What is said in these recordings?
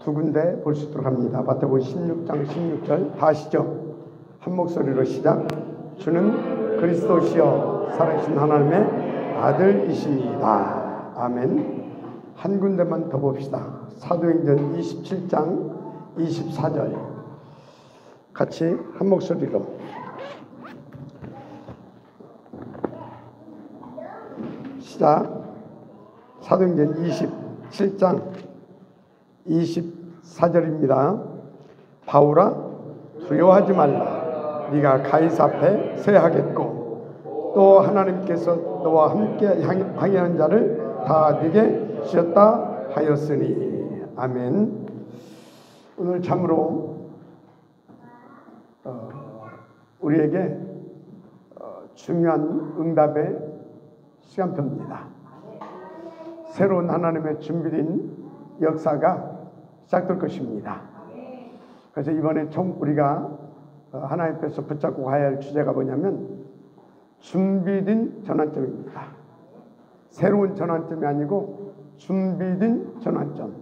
두 군데 볼 수 있도록 합니다. 마태복음 16장 16절 다 아시죠? 한 목소리로 시작. 주는 그리스도시여 살아계신 하나님의 아들이십니다. 아멘. 한 군데만 더 봅시다. 사도행전 27장 24절 같이 한 목소리로 시작. 사도행전 27장 24절입니다. 바울아 두려워하지 말라. 네가 가이사 앞에 서야 하겠고 또 하나님께서 너와 함께 항해하는 자를 다 네게 주셨다 하였으니. 아멘. 오늘 참으로 우리에게 중요한 응답의 시간표입니다. 새로운 하나님의 준비된 역사가 시작될 것입니다. 그래서 이번에 우리가 하나님 앞에서 붙잡고 가야 할 주제가 뭐냐면 준비된 전환점입니다. 새로운 전환점이 아니고 준비된 전환점.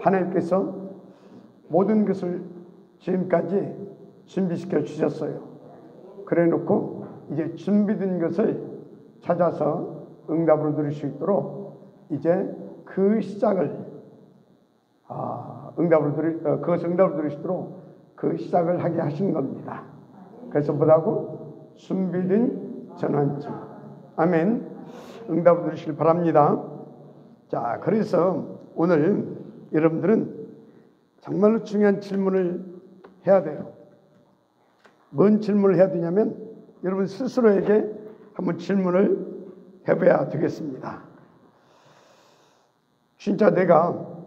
하나님께서 모든 것을 지금까지 준비시켜 주셨어요. 그래 놓고 이제 준비된 것을 찾아서 응답으로 누릴 수 있도록 이제 그 시작을 그것을 응답으로 누릴 수 있도록 그 시작을 하게 하신 겁니다. 그래서 뭐라고? 준비된 전환점. 아멘. 응답을 누리시길 바랍니다. 자, 그래서 오늘 여러분들은 정말로 중요한 질문을 해야 돼요. 뭔 질문을 해야 되냐면 여러분 스스로에게 한번 질문을 해봐야 되겠습니다. 진짜 내가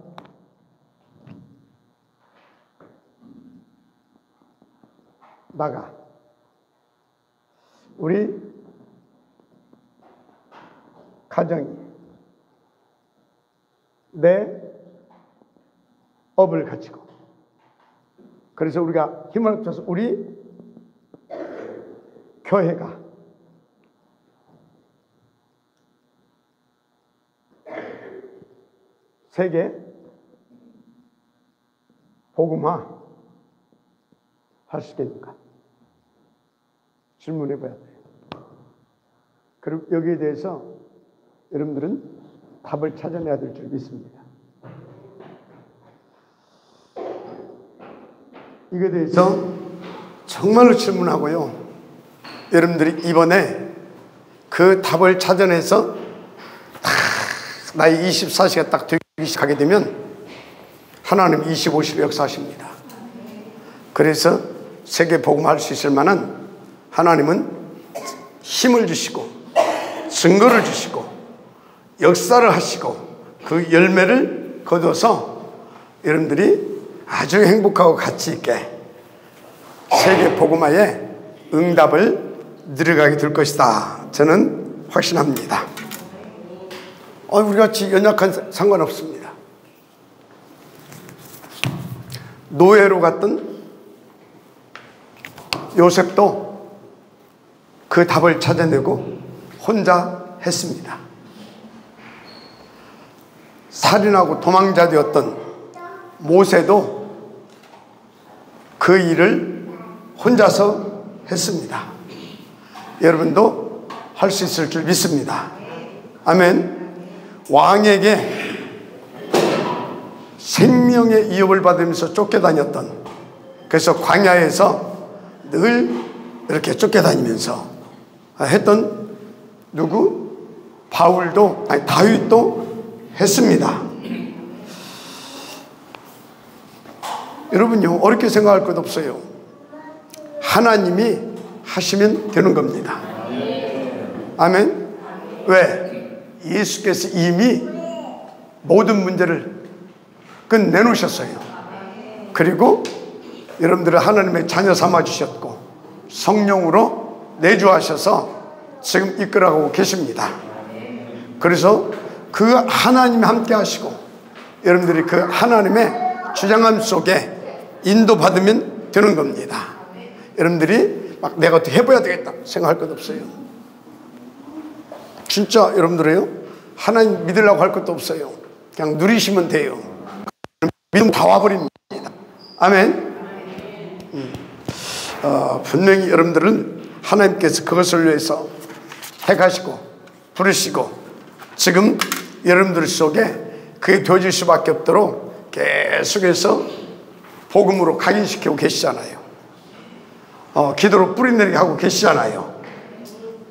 우리 가정이 내 업을 가지고 그래서 우리가 힘을 합쳐서 우리 교회가 세계 복음화 할 수 있겠는가? 질문해 봐야 돼요. 그리고 여기에 대해서 여러분들은 답을 찾아내야 될 줄 믿습니다. 이거에 대해서 정말로 질문하고요. 여러분들이 이번에 그 답을 찾아내서 나의 24시가 딱 되기 시작하게 되면 하나님 25시로 역사하십니다. 그래서 세계 복음할 수 있을 만한 하나님은 힘을 주시고 증거를 주시고 역사를 하시고 그 열매를 거둬서 여러분들이 아주 행복하고 가치 있게 세계 복음화에 응답을 누려가게 될 것이다. 저는 확신합니다. 우리같이 연약한 상관없습니다. 노예로 갔던 요셉도 그 답을 찾아내고 혼자 했습니다. 살인하고 도망자 되었던 모세도 그 일을 혼자서 했습니다. 여러분도 할 수 있을 줄 믿습니다. 아멘. 왕에게 생명의 위협을 받으면서 쫓겨다녔던, 그래서 광야에서 늘 이렇게 쫓겨다니면서 했던 다윗도 했습니다. 여러분요, 어렵게 생각할 것 없어요. 하나님이 하시면 되는 겁니다. 아멘. 왜? 예수께서 이미 모든 문제를 끝내놓으셨어요. 그리고 여러분들을 하나님의 자녀 삼아주셨고 성령으로 내주하셔서 지금 이끌어가고 계십니다. 그래서 그 하나님이 함께 하시고 여러분들이 그 하나님의 주장함 속에 인도받으면 되는 겁니다. 여러분들이 막 내가 어떻게 해봐야 되겠다 생각할 것 없어요. 진짜 여러분들이요, 하나님 믿으려고 할 것도 없어요. 그냥 누리시면 돼요. 믿음 다 와버립니다. 아멘. 분명히 여러분들은 하나님께서 그것을 위해서 택하시고 부르시고 지금 여러분들 속에 그게 되어질 수밖에 없도록 계속해서 복음으로 각인시키고 계시잖아요. 기도로 뿌리내리게 하고 계시잖아요.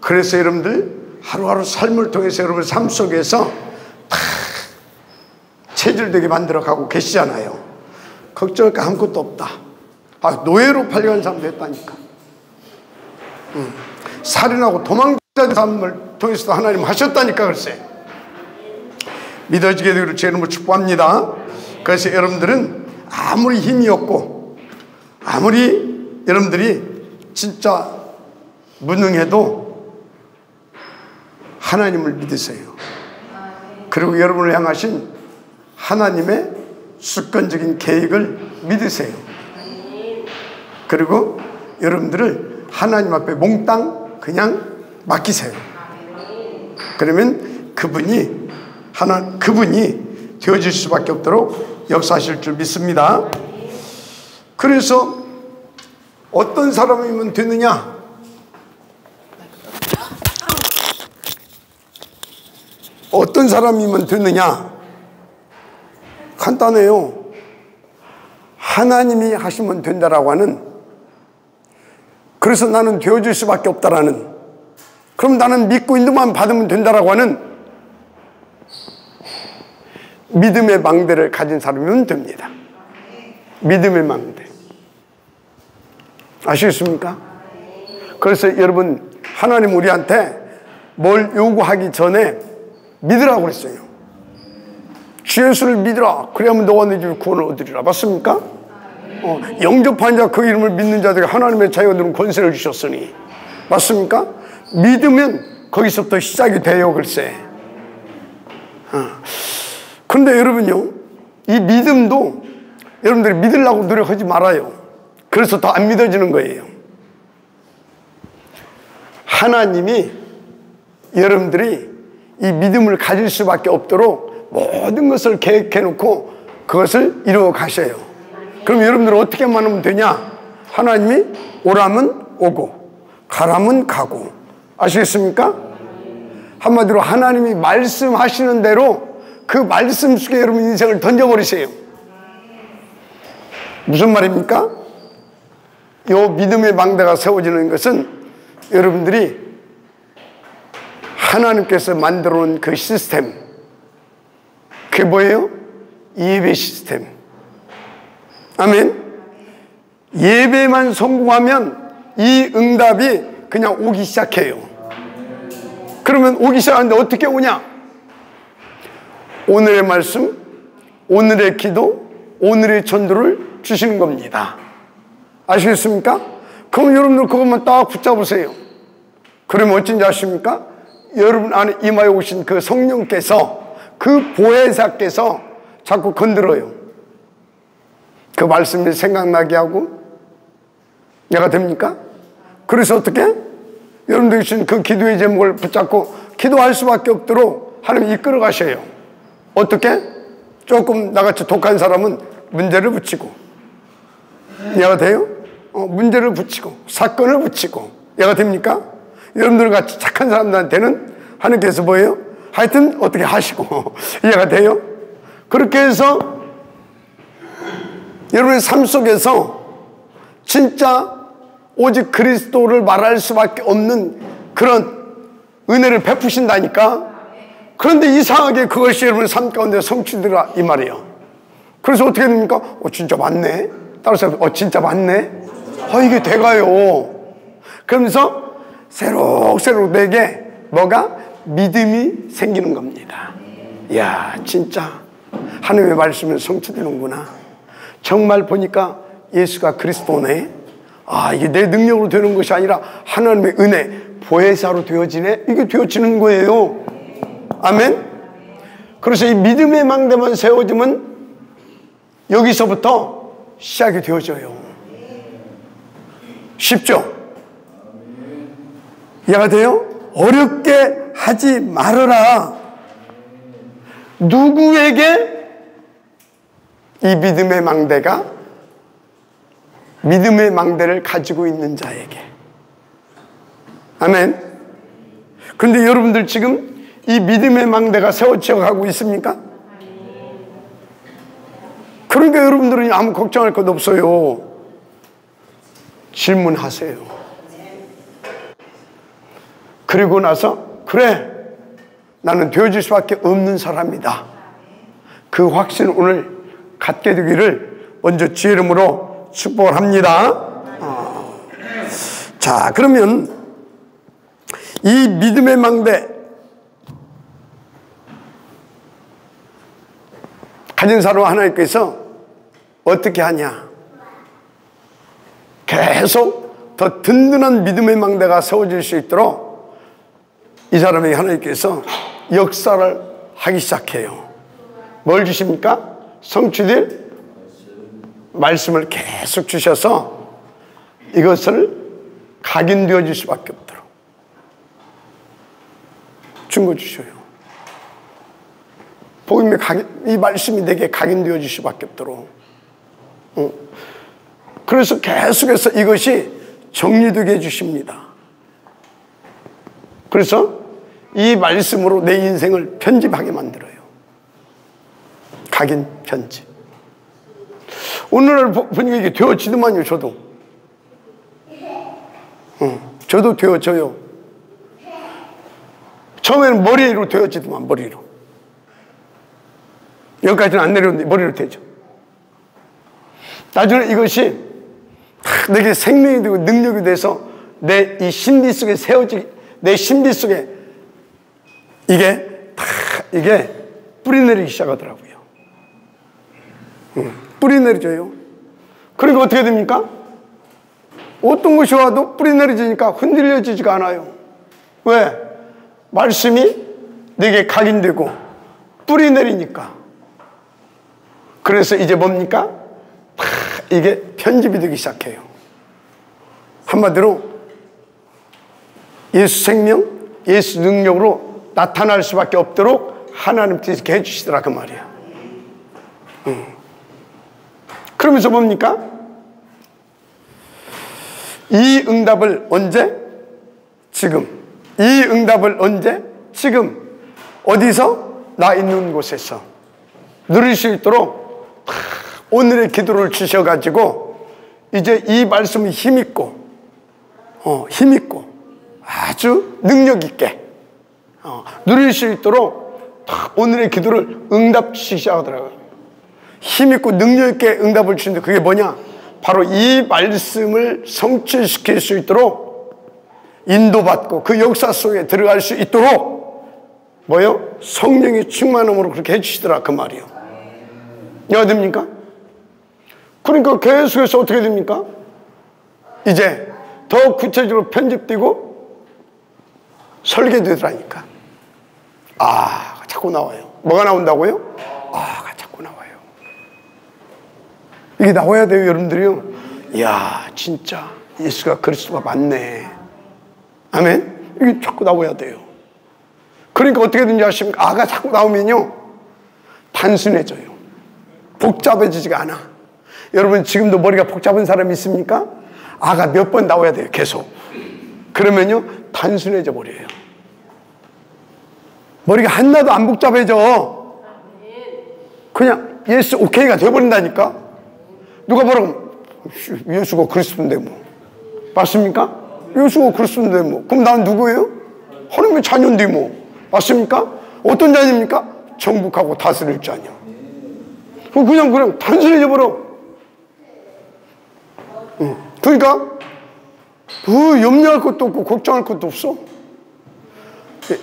그래서 여러분들 하루하루 삶을 통해서 여러분 삶 속에서 다 체질되게 만들어가고 계시잖아요. 걱정할 거 아무것도 없다. 노예로 팔려간 사람도 했다니까. 살인하고 도망자의 삶을 통해서도 하나님 하셨다니까. 글쎄 믿어지게 되기를 주의 이름으로 축복합니다. 그래서 여러분들은 아무리 힘이 없고 아무리 여러분들이 진짜 무능해도 하나님을 믿으세요. 그리고 여러분을 향하신 하나님의 주권적인 계획을 믿으세요. 그리고 여러분들을 하나님 앞에 몽땅 그냥 맡기세요. 그러면 그분이 되어질 수밖에 없도록 역사하실 줄 믿습니다. 그래서 어떤 사람이면 되느냐? 어떤 사람이면 되느냐? 간단해요. 하나님이 하시면 된다라고 하는, 그래서 나는 되어질 수밖에 없다라는, 그럼 나는 믿고 인도만 받으면 된다라고 하는 믿음의 망대를 가진 사람이면 됩니다. 믿음의 망대. 아시겠습니까? 그래서 여러분, 하나님 우리한테 뭘 요구하기 전에 믿으라고 그랬어요. 주 예수를 믿으라. 그래야만 너와 내 집에 구원을 얻으리라. 맞습니까? 영접한 자 그 이름을 믿는 자들에게 하나님의 자유가 누른 권세를 주셨으니. 맞습니까? 믿으면 거기서부터 시작이 돼요. 글쎄. 그런데 여러분요, 이 믿음도 여러분들이 믿으려고 노력하지 말아요. 그래서 더 안 믿어지는 거예요. 하나님이 여러분들이 이 믿음을 가질 수밖에 없도록 모든 것을 계획해 놓고 그것을 이루어 가셔요. 그럼 여러분들은 어떻게 하면 되냐? 하나님이 오라면 오고 가라면 가고. 아시겠습니까? 한마디로 하나님이 말씀하시는 대로 그 말씀 속에 여러분 인생을 던져버리세요. 무슨 말입니까? 이 믿음의 망대가 세워지는 것은 여러분들이 하나님께서 만들어 놓은 그 시스템, 그게 뭐예요? 예배 시스템. 아멘. 예배만 성공하면 이 응답이 그냥 오기 시작해요. 그러면 오기 시작하는데 어떻게 오냐? 오늘의 말씀, 오늘의 기도, 오늘의 전도를 주시는 겁니다. 아시겠습니까? 그럼 여러분들 그것만 딱 붙잡으세요. 그러면 어쩐지 아십니까? 여러분 안에 임하여 오신 그 성령께서, 그 보혜사께서 자꾸 건드려요. 그 말씀이 생각나게 하고 내가 됩니까? 그래서 어떻게? 여러분들이 주신 그 기도의 제목을 붙잡고 기도할 수밖에 없도록 하나님이 이끌어 가셔요. 어떻게? 조금 나같이 독한 사람은 문제를 붙이고, 이해가 돼요? 문제를 붙이고 사건을 붙이고. 이해가 됩니까? 여러분들 같이 착한 사람들한테는 하나님께서 뭐예요? 하여튼 어떻게 하시고. 이해가 돼요? 그렇게 해서 여러분의 삶 속에서 진짜 오직 그리스도를 말할 수밖에 없는 그런 은혜를 베푸신다니까. 그런데 이상하게 그것이 여러분 삶 가운데 성취되라 이 말이에요. 그래서 어떻게 됩니까? 진짜 맞네. 따라서 진짜 맞네. 이게 돼가요. 그러면서 새록새록 내게 뭐가? 믿음이 생기는 겁니다. 이야, 진짜 하나님의 말씀은 성취되는구나. 정말 보니까 예수가 그리스도네. 이게 내 능력으로 되는 것이 아니라 하나님의 은혜, 보혜사로 되어지네. 이게 되어지는 거예요. 아멘. 그래서 이 믿음의 망대만 세워지면 여기서부터 시작이 되어져요. 쉽죠? 이해가 돼요? 어렵게 하지 말아라. 누구에게 이 믿음의 망대가 믿음의 망대를 가지고 있는 자에게. 아멘. 그런데 여러분들 지금 이 믿음의 망대가 세워져 가고 있습니까? 그러니까 여러분들은 아무 걱정할 것 없어요. 질문하세요. 그리고 나서 그래, 나는 되어질 수밖에 없는 사람이다. 그 확신을 오늘 갖게 되기를 먼저 주의 이름으로 축복을 합니다. 자, 그러면 이 믿음의 망대 가진 사람 하나님께서 어떻게 하냐? 계속 더 든든한 믿음의 망대가 세워질 수 있도록 이 사람에게 하나님께서 역사를 하기 시작해요. 뭘 주십니까? 성취될 말씀을 계속 주셔서 이것을 각인되어질 수밖에 없도록 증거 주셔요. 복음의 이 말씀이 내게 각인되어질 수밖에 없도록. 그래서 계속해서 이것이 정리되게 해주십니다. 그래서 이 말씀으로 내 인생을 편집하게 만들어요. 각인 편집. 오늘날 보니까 이게 되어지더만요. 저도 되어져요. 처음에는 머리로 되어지더만. 머리로. 여기까지는 안 내려오는데 머리로 되죠. 나중에 이것이 내게 생명이 되고 능력이 돼서 내 이 심리 속에 내 심리 속에 이게 뿌리 내리기 시작하더라고요. 뿌리 내려져요. 그러니까 어떻게 됩니까? 어떤 것이 와도 뿌리 내려지니까 흔들려지지가 않아요. 왜? 말씀이 내게 각인되고 뿌리 내리니까. 그래서 이제 뭡니까? 이게 편집이 되기 시작해요. 한마디로 예수 생명, 예수 능력으로 나타날 수밖에 없도록 하나님께서 이렇게 해주시더라 그 말이야. 그러면서 뭡니까? 이 응답을 언제? 지금. 이 응답을 언제? 지금. 어디서? 나 있는 곳에서 누릴 수 있도록 오늘의 기도를 주셔가지고 이제 이 말씀을 힘있고 아주 능력있게 누릴 수 있도록 오늘의 기도를 응답 주시하더라고요. 힘있고 능력있게 응답을 주는데 그게 뭐냐? 바로 이 말씀을 성취시킬 수 있도록 인도받고 그 역사 속에 들어갈 수 있도록 뭐요? 성령의 충만함으로 그렇게 해주시더라 그 말이요. 이해가 됩니까? 그러니까 계속해서 어떻게 됩니까? 이제 더 구체적으로 편집되고 설계되더라니까. 자꾸 나와요. 뭐가 나온다고요? 자꾸 나와요. 이게 나와야 돼요, 여러분들이요. 이야, 진짜 예수가 그리스도가 맞네. 아멘. 이게 자꾸 나와야 돼요. 그러니까 어떻게 되는지 아십니까? 아가 자꾸 나오면요 단순해져요. 복잡해지지가 않아. 여러분 지금도 머리가 복잡한 사람이 있습니까? 아가 몇 번 나와야 돼요. 계속. 그러면요 단순해져 버려요. 머리가 하나도 안 복잡해져. 그냥 예수 오케이가 돼버린다니까. 누가 뭐라고 예수가 그리스도인데 뭐 맞습니까? 예수가 그리스도인데 뭐 그럼 나는 누구예요? 하나님의 자녀인데 뭐 맞습니까? 어떤 자녀입니까? 정복하고 다스릴 자녀. 그냥 단순해져 버려. 그러니까 염려할 것도 없고 걱정할 것도 없어.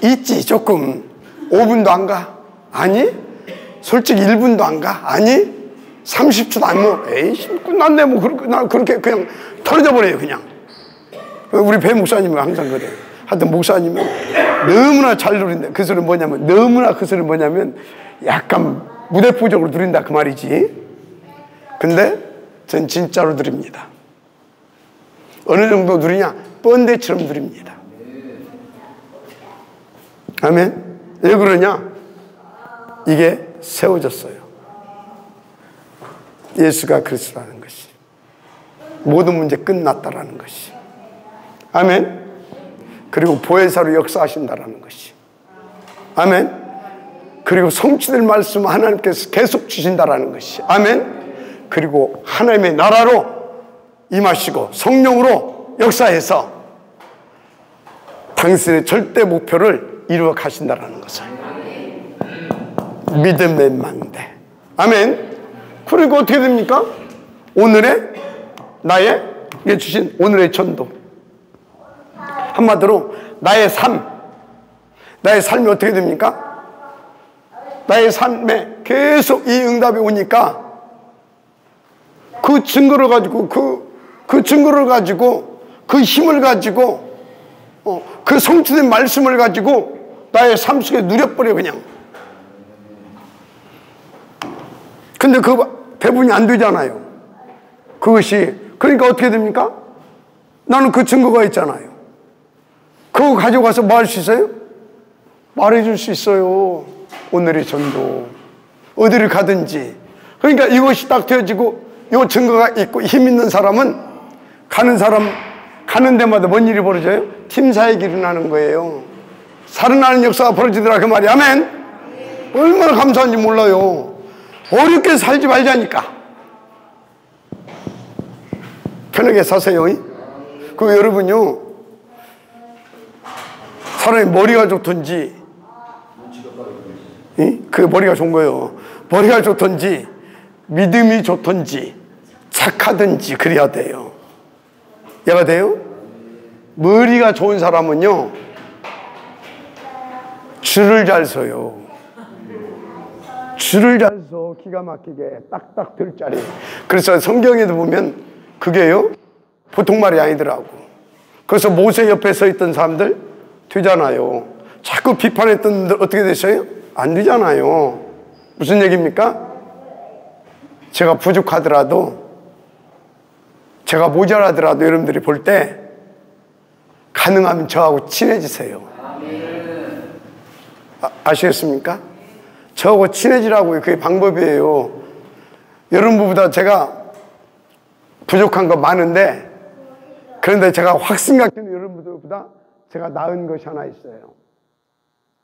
있지 조금. 5분도 안 가. 아니 솔직히 1분도 안 가. 아니 30초도 안 먹어. 에이 끝났네 뭐. 나 그렇게 그냥 털어져 버려요 그냥. 우리 배 목사님은 항상 그래. 하여튼 목사님은 너무나 잘 누린다. 그 소리는 뭐냐면 약간 무대포적으로 누린다 그 말이지. 근데 전 진짜로 누립니다. 어느 정도 누리냐? 번데처럼 누립니다. 아멘. 왜 그러냐? 이게 세워졌어요. 예수가 그리스도라는 것이, 모든 문제 끝났다라는 것이. 아멘. 그리고 보혜사로 역사하신다라는 것이. 아멘. 그리고 성취될 말씀 하나님께서 계속 주신다라는 것이. 아멘. 그리고 하나님의 나라로 임하시고 성령으로 역사해서 당신의 절대 목표를 이루어 가신다라는 것을 믿음의 망대. 아멘. 그리고 어떻게 됩니까? 오늘의 나에게 주신 오늘의 전도, 한마디로 나의 삶이 어떻게 됩니까? 나의 삶에 계속 이 응답이 오니까 그 증거를 가지고 그 증거를 가지고 그 힘을 가지고 그 성취된 말씀을 가지고 나의 삶 속에 누려버려 그냥. 근데 그 배분이 안 되잖아요. 그것이. 그러니까 어떻게 됩니까? 나는 그 증거가 있잖아요. 그거 가져가서 뭐 할 수 있어요? 말해줄 수 있어요. 오늘의 전도 어디를 가든지. 그러니까 이것이 딱 되어지고 이 증거가 있고 힘 있는 사람은 가는 데마다 뭔 일이 벌어져요? 팀사역이 일어나는 거예요. 살아나는 역사가 벌어지더라 그 말이. 아멘. 얼마나 감사한지 몰라요. 어렵게 살지 말자니까. 편하게 사세요. 그 여러분요, 사람이 머리가 좋든지, 그 머리가 좋은 거예요. 머리가 좋든지 믿음이 좋든지 착하든지 그래야 돼요. 얘가 돼요? 머리가 좋은 사람은요, 줄을 잘 서요. 줄을 잘 서 기가 막히게 딱딱 될 자리. 그래서 성경에도 보면 그게요 보통 말이 아니더라고. 그래서 모세 옆에 서 있던 사람들 되잖아요. 자꾸 비판했던 분들 어떻게 됐어요? 안 되잖아요. 무슨 얘기입니까? 제가 부족하더라도, 제가 모자라더라도 여러분들이 볼 때 가능하면 저하고 친해지세요. 아시겠습니까? 저하고 친해지라고요. 그게 방법이에요. 여러분보다 제가 부족한 거 많은데, 그런데 제가 확 생각되는 여러분들보다 제가 나은 것이 하나 있어요.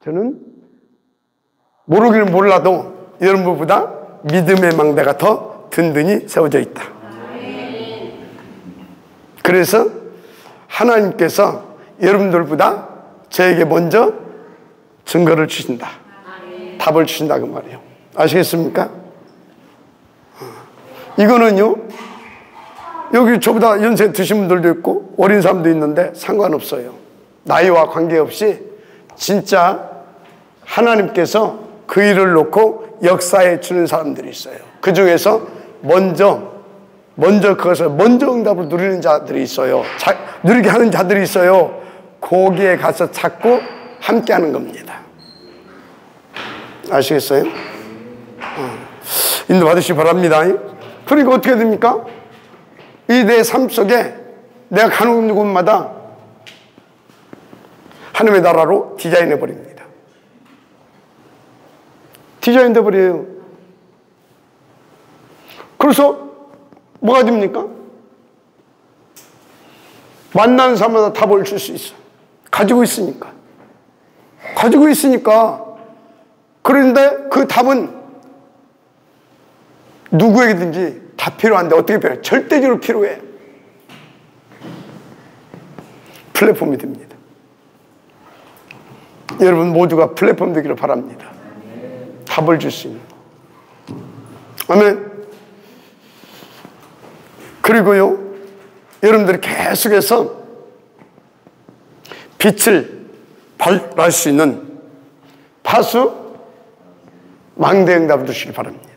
저는 모르기는 몰라도 여러분보다 믿음의 망대가 더 든든히 세워져 있다. 그래서 하나님께서 여러분들보다 저에게 먼저 증거를 주신다. 답을 주신다 그 말이에요. 아시겠습니까? 이거는요, 여기 저보다 연세 드신 분들도 있고 어린 사람도 있는데 상관없어요. 나이와 관계없이 진짜 하나님께서 그 일을 놓고 역사해 주는 사람들이 있어요. 그 중에서 먼저 그것을 먼저 응답을 누리는 자들이 있어요. 누리게 하는 자들이 있어요. 거기에 가서 찾고 함께 하는 겁니다. 아시겠어요? 인도 받으시기 바랍니다. 그러니까 어떻게 됩니까? 이 내 삶 속에 내가 가는 곳마다 하나님의 나라로 디자인해 버립니다. 디자인돼 버려요. 그래서 뭐가 됩니까? 만나는 사람마다 답을 줄 수 있어. 가지고 있으니까. 그런데 그 답은 누구에게든지 다 필요한데 어떻게 필요해? 절대적으로 필요해. 플랫폼이 됩니다. 여러분 모두가 플랫폼 되기를 바랍니다. 답을 줄 수 있는. 아멘. 그리고요, 여러분들이 계속해서 빛을 발할 수 있는 파수 망대응답을 주시기 바랍니다.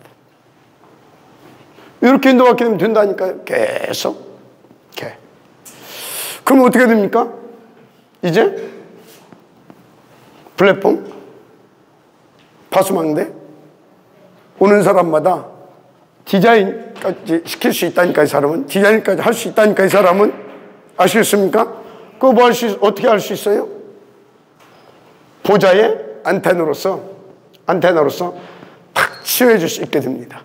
이렇게 인도받게 되면 된다니까요. 계속. 이렇게. 그럼 어떻게 됩니까? 이제 플랫폼 파수망대 오는 사람마다 디자인까지 시킬 수 있다니까, 이 사람은. 디자인까지 할 수 있다니까, 이 사람은. 아시겠습니까? 그거 뭐 어떻게 할 수 있어요? 보좌의 안테나로서 탁 치유해 줄 수 있게 됩니다.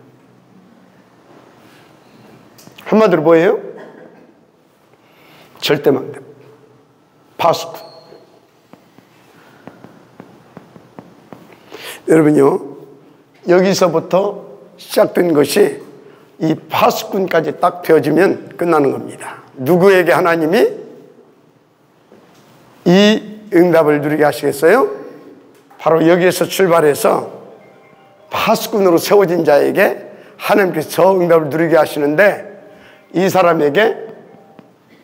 한마디로 뭐예요? 절대망대. 파수꾼. 여러분요, 여기서부터 시작된 것이 이 파수꾼까지 딱 되어지면 끝나는 겁니다. 누구에게 하나님이 이 응답을 누리게 하시겠어요? 바로 여기에서 출발해서 파수꾼으로 세워진 자에게 하나님께서 저 응답을 누리게 하시는데, 이 사람에게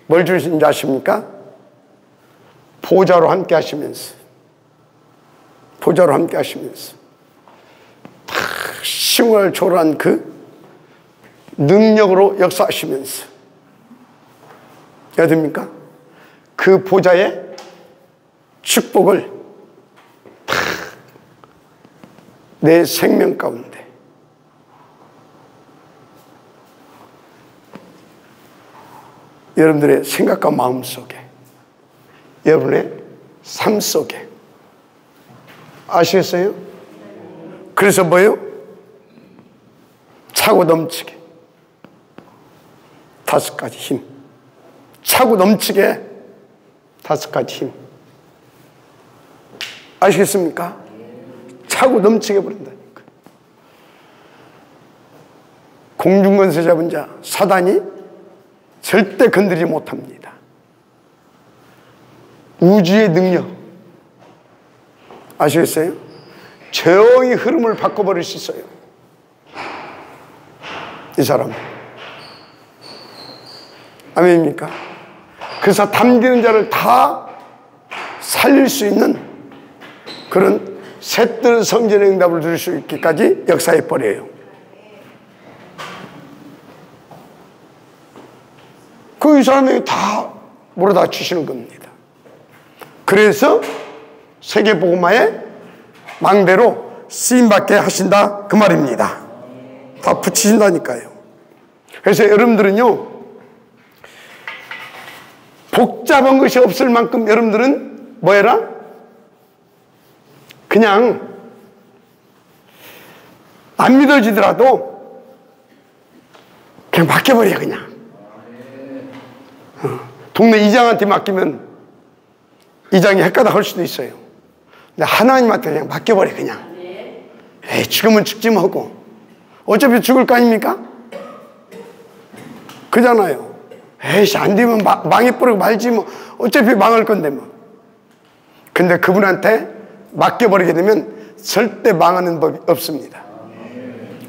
뭘 주신지 아십니까? 보좌로 함께 하시면서, 보좌로 함께 하시면서 싱을 초월한 그 능력으로 역사하시면서, 왜 됩니까? 그 보좌의 축복을 내 생명 가운데 여러분들의 생각과 마음 속에, 여러분의 삶 속에. 아시겠어요? 그래서 뭐예요? 차고 넘치게 5가지 힘. 차고 넘치게 5가지 힘. 아시겠습니까? 차고 넘치게 버린다니까. 공중권세 잡은 자 사단이 절대 건드리지 못합니다. 우주의 능력 아시겠어요? 조용히 흐름을 바꿔버릴 수 있어요. 이 사람. 아멘입니까? 그래서 담기는 자를 다 살릴 수 있는 그런 새뜰 성전의 응답을 누릴 수 있기까지 역사해 버려요. 그 이 사람에게 다 몰아다 주시는 겁니다. 그래서 세계복음화의 망대로 쓰임받게 하신다 그 말입니다. 다 붙이신다니까요. 그래서 여러분들은요, 복잡한 것이 없을 만큼 여러분들은 뭐 해라? 그냥 안 믿어지더라도 그냥 맡겨버려. 그냥 동네 이장한테 맡기면 이장이 헷가닥 할 수도 있어요. 근데 하나님한테 그냥 맡겨버려. 그냥 에이, 죽으면 죽지 뭐 하고 어차피 죽을 거 아닙니까? 그잖아요. 에이씨, 안 되면 망해버리고 말지 뭐. 어차피 망할 건데 뭐. 근데 그분한테 맡겨버리게 되면 절대 망하는 법이 없습니다.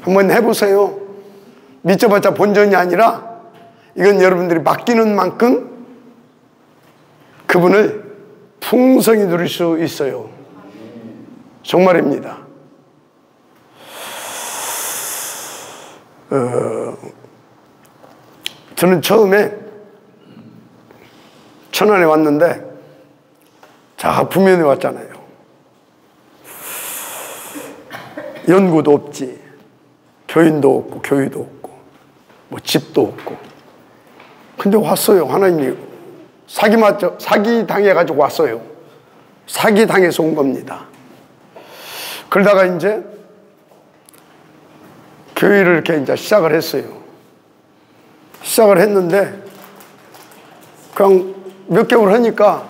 한번 해보세요. 믿어봤자 본전이 아니라 이건 여러분들이 맡기는 만큼 그분을 풍성히 누릴 수 있어요. 정말입니다. 저는 처음에 천안에 왔는데 자, 북면에 왔잖아요. 연구도 없지, 교인도 없고 교회도 없고 뭐 집도 없고. 근데 왔어요. 하나님이 사기 당해가지고 왔어요. 사기 당해서 온 겁니다. 그러다가 이제 교회를 이렇게 이제 시작을 했어요. 시작을 했는데 그냥 몇 개월 하니까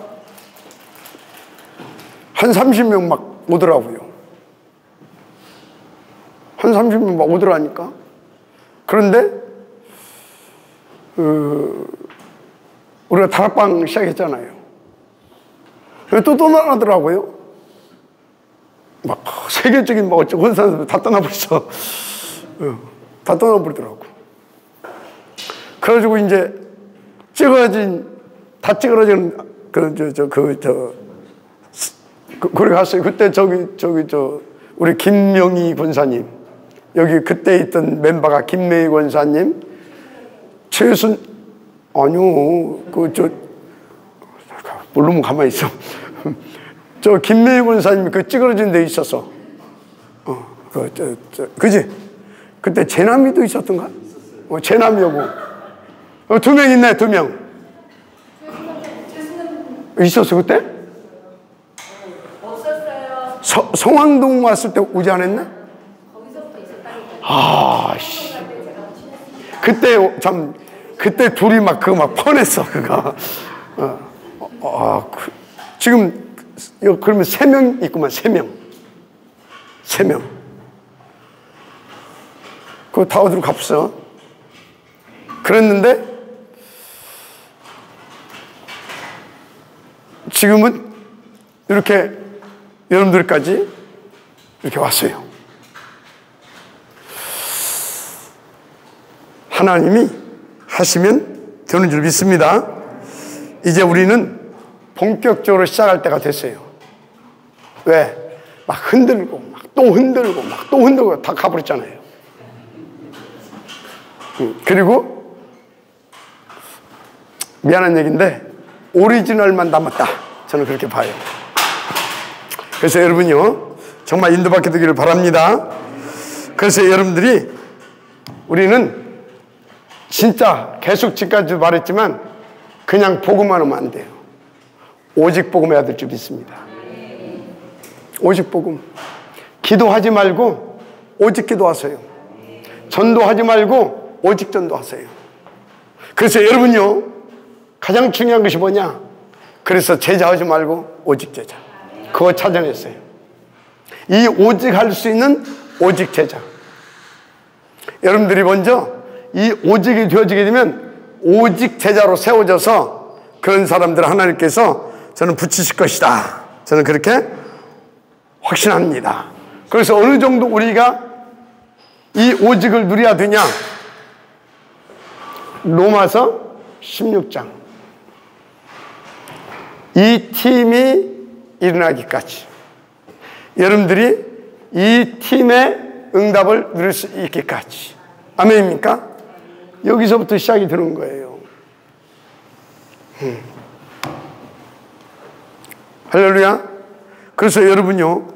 한 30명 막 오더라고요. 한 30명 막 오더라니까. 그런데 우리가 다락방 시작했잖아요. 또 떠나더라고요. 막 세계적인 뭐 어쩌고 그런 사람들 다 떠나버렸어. 다 떠나버리더라고. 그래가지고 이제 다 찌그러진 거기 갔어요. 그때 우리 김명희 권사님, 여기 그때 있던 멤버가 김명희 권사님, 아니요, 모르면 가만히 있어. 저 김명희 권사님이 그 찌그러진 데 있어서, 그지? 그때 제남이도 있었던가? 제남이하고 2명 있네, 2명. 있었어 그때? 없었어요. 성황동 왔을 때 오지 않았나? 거기서부터 있었다니까요. 아, 씨. 그때 참 그때 둘이 막 그거 막 퍼냈어, 그거. 지금, 그러면 3명 있구만, 3명. 3명. 그거 다 어디로 갚았어? 그랬는데, 지금은 이렇게 여러분들까지 이렇게 왔어요. 하나님이 하시면 되는 줄 믿습니다. 이제 우리는 본격적으로 시작할 때가 됐어요. 왜? 막 흔들고, 막 또 흔들고, 막 또 흔들고 다 가버렸잖아요. 그리고 미안한 얘기인데 오리지널만 남았다. 저는 그렇게 봐요. 그래서 여러분요, 정말 인도받게 되기를 바랍니다. 그래서 여러분들이, 우리는 진짜 계속 지금까지 말했지만 그냥 복음만 하면 안 돼요. 오직 복음해야 될 줄 믿습니다. 오직 복음. 기도하지 말고 오직 기도하세요. 전도하지 말고 오직 전도하세요. 그래서 여러분요, 가장 중요한 것이 뭐냐? 그래서 제자하지 말고 오직 제자. 그거 찾아냈어요. 이 오직 할 수 있는 오직 제자. 여러분들이 먼저 이 오직이 되어지게 되면 오직 제자로 세워져서 그런 사람들을 하나님께서 저는 붙이실 것이다. 저는 그렇게 확신합니다. 그래서 어느 정도 우리가 이 오직을 누려야 되냐? 로마서 16장. 이 팀이 일어나기까지, 여러분들이 이 팀의 응답을 누릴 수 있기까지. 아멘입니까? 여기서부터 시작이 되는 거예요. 할렐루야. 그래서 여러분요,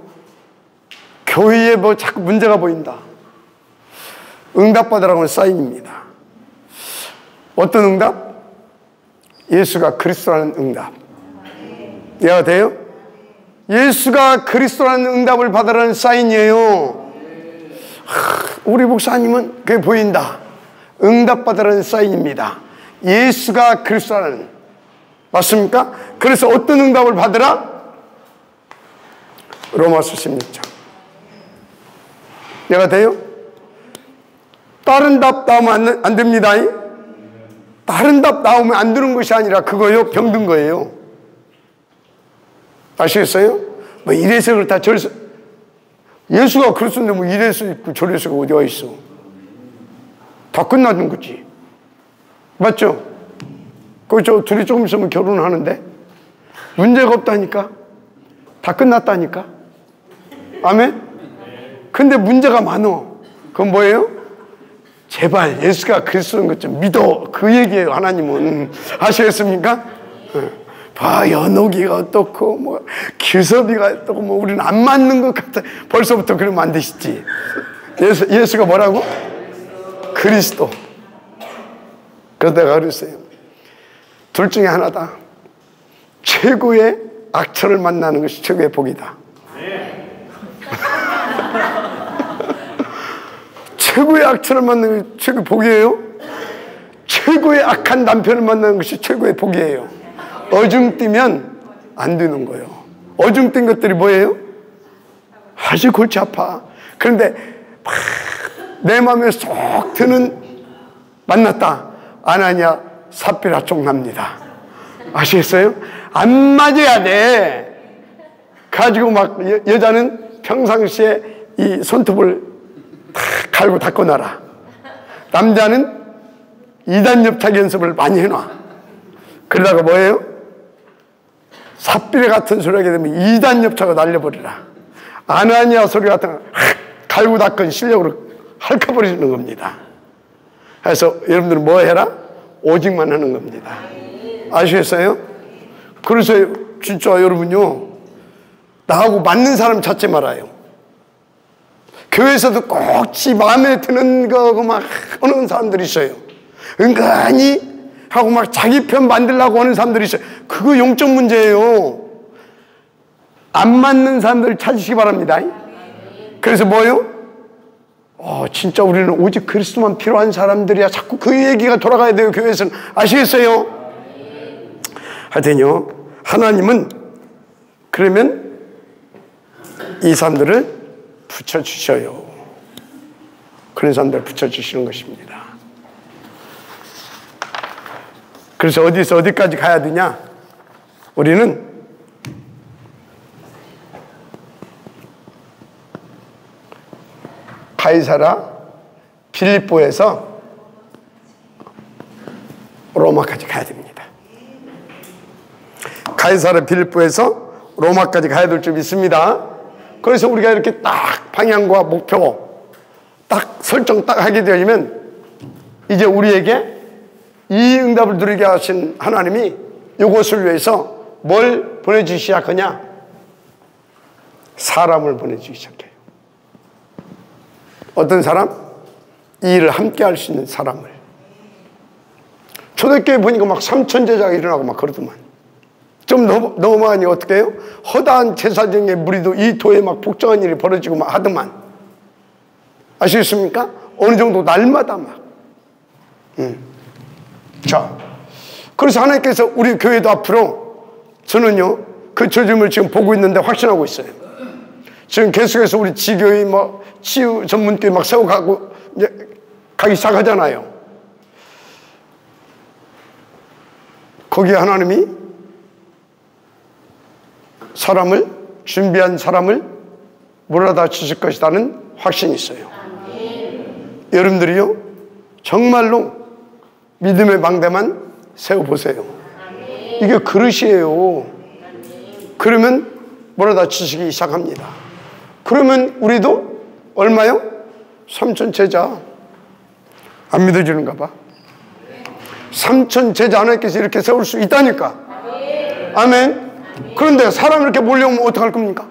교회에 뭐 자꾸 문제가 보인다. 응답받으라고는 사인입니다. 어떤 응답? 예수가 그리스도라는 응답. 이해가 돼요? 예수가 그리스도라는 응답을 받으라는 사인이에요. 우리 목사님은 그게 보인다. 응답받으라는 사인입니다. 예수가 그리스도라는. 맞습니까? 그래서 어떤 응답을 받으라? 로마서 16장. 이해가 돼요? 다른 답 나오면 안 됩니다. 다른 답 나오면 안 되는 것이 아니라 그거요, 병든 거예요. 아시겠어요? 뭐 이래서 그렇다 저래서. 예수가 그리스도인데 뭐 이래서 있고 저래서가 어디가 있어. 다 끝나는 거지. 맞죠? 저 둘이 조금 있으면 결혼하는데 문제가 없다니까. 다 끝났다니까. 아멘? 근데 문제가 많어. 그건 뭐예요? 제발 예수가 그리스도인 것 좀 믿어. 그 얘기예요. 하나님은. 아시겠습니까? 봐, 연옥이가 어떻고 뭐 규섭이가 어떻고 뭐 우리는 안 맞는 것 같아. 벌써부터 그러면 안 되시지. 예수가 뭐라고? 그리스도. 그래서 내가 그랬어요. 둘 중에 하나다. 최고의 악처를 만나는 것이 최고의 복이다. 최고의 악처를 만나는 것이 최고의 복이에요. 최고의 악한 남편을 만나는 것이 최고의 복이에요. 어중뛰면 안 되는 거예요. 어중뛴 것들이 뭐예요? 아주 골치 아파. 그런데 막 내 마음에 쏙 드는 만났다. 아나니아 삽비라 쫑납니다. 아시겠어요? 안 맞아야 돼. 가지고 막 여자는 평상시에 이 손톱을 탁 갈고 닦아놔라. 남자는 이단 협착 연습을 많이 해놔. 그러다가 뭐예요? 삽비례 같은 소리 하게 되면 이단 협착을 날려버리라. 아나니아 소리 같은 거 갈고 닦은 실력으로 핥아버리는 겁니다. 그래서 여러분들은 뭐 해라? 오직만 하는 겁니다. 아시겠어요? 그래서 진짜 여러분요, 나하고 맞는 사람 찾지 말아요. 교회에서도 꼭 지 마음에 드는 거 막 하는 사람들이 있어요. 은근히 하고 막 자기 편 만들려고 하는 사람들이 있어요. 그거 영적 문제예요. 안 맞는 사람들 찾으시기 바랍니다. 그래서 뭐요? 진짜 우리는 오직 그리스도만 필요한 사람들이야. 자꾸 그 얘기가 돌아가야 돼요, 교회에서는. 아시겠어요? 하여튼요, 하나님은 그러면 이 사람들을 붙여주셔요. 그런 사람들을 붙여주시는 것입니다. 그래서 어디서 어디까지 가야 되냐? 우리는 가이사라 빌립보에서 로마까지 가야 됩니다. 가이사라 빌립보에서 로마까지 가야 될 줄 믿습니다. 그래서 우리가 이렇게 딱 방향과 목표 딱 설정 딱 하게 되면 이제 우리에게 이 응답을 누리게 하신 하나님이 이것을 위해서 뭘 보내주기 시작하냐? 사람을 보내주기 시작해요. 어떤 사람? 이 일을 함께 할 수 있는 사람을. 초대교회 보니까 막 삼천제자가 일어나고 막 그러더만. 좀 넘어가니 어떻게 해요? 허다한 제사장의 무리도 이 도에 막 복잡한 일이 벌어지고 막 하더만. 아시겠습니까? 어느 정도 날마다 막. 자, 그래서 하나님께서 우리 교회도 앞으로 저는요, 그 조짐을 지금 보고 있는데 확신하고 있어요. 지금 계속해서 우리 지교회 뭐 치유 전문교회 막 세워가고 이제 가기 시작하잖아요. 거기에 하나님이 사람을, 준비한 사람을 몰아다 주실 것이라는 확신이 있어요. 여러분들이요, 정말로 믿음의 망대만 세워보세요. 이게 그릇이에요. 그러면 몰아다 주시기 시작합니다. 그러면 우리도 얼마요? 3천 제자. 안 믿어주는가 봐. 3천 제자 하나님께서 이렇게 세울 수 있다니까. 아멘. 그런데 사람 이렇게 몰려오면 어떡할 겁니까?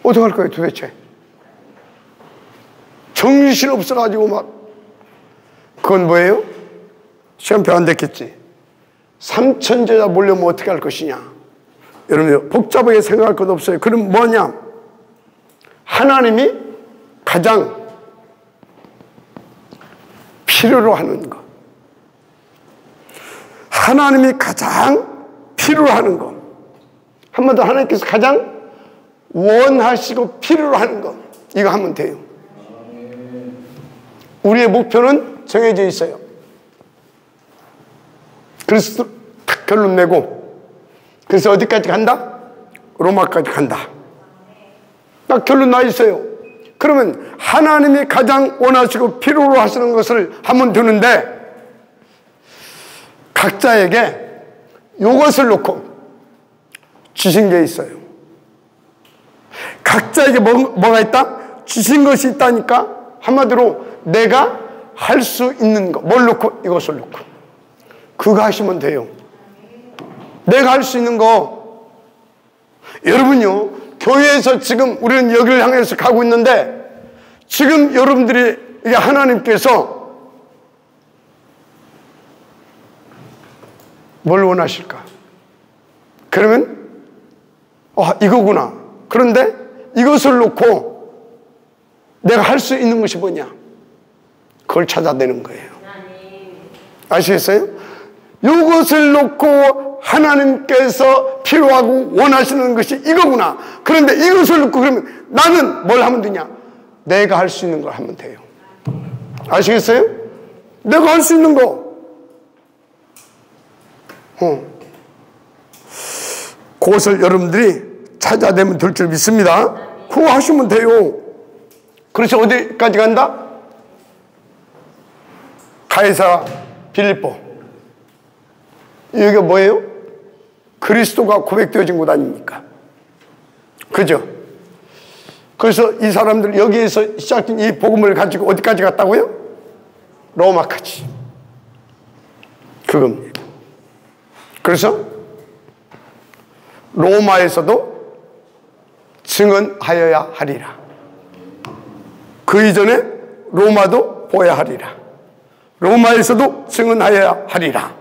어떡할 거예요 도대체? 정신 없어가지고 막. 그건 뭐예요? 시간표 안 됐겠지. 3천 제자 몰려오면 어떻게 할 것이냐? 여러분 복잡하게 생각할 것 없어요. 그럼 뭐냐? 하나님이 가장 필요로 하는 것, 하나님이 가장 필요로 하는 것, 한 번 더 하나님께서 가장 원하시고 필요로 하는 것, 이거 하면 돼요. 우리의 목표는 정해져 있어요. 그래서 딱 결론 내고, 그래서 어디까지 간다? 로마까지 간다. 딱 결론 나 있어요. 그러면 하나님이 가장 원하시고 필요로 하시는 것을 하면 되는데, 각자에게 이것을 놓고 주신 게 있어요. 각자에게 뭐가 있다? 주신 것이 있다니까. 한마디로 내가 할 수 있는 거, 뭘 놓고? 이것을 놓고 그거 하시면 돼요. 내가 할 수 있는 거. 여러분요, 교회에서 지금 우리는 여기를 향해서 가고 있는데, 지금 여러분들이 이게 하나님께서 뭘 원하실까? 그러면 이거구나. 그런데 이것을 놓고 내가 할 수 있는 것이 뭐냐? 그걸 찾아내는 거예요. 아시겠어요? 이것을 놓고 하나님께서 필요하고 원하시는 것이 이거구나. 그런데 이것을 놓고 그러면 나는 뭘 하면 되냐? 내가 할 수 있는 걸 하면 돼요. 아시겠어요? 내가 할 수 있는 거. 그것을 여러분들이 찾아내면 될 줄 믿습니다. 그거 하시면 돼요. 그래서 어디까지 간다? 가이사라 빌립보. 이게 뭐예요? 그리스도가 고백되어진 곳 아닙니까? 그죠? 그래서 이 사람들 여기에서 시작된 이 복음을 가지고 어디까지 갔다고요? 로마까지. 그겁니다. 그래서 로마에서도 증언하여야 하리라. 그 이전에 로마도 보아야 하리라. 로마에서도 증언하여야 하리라.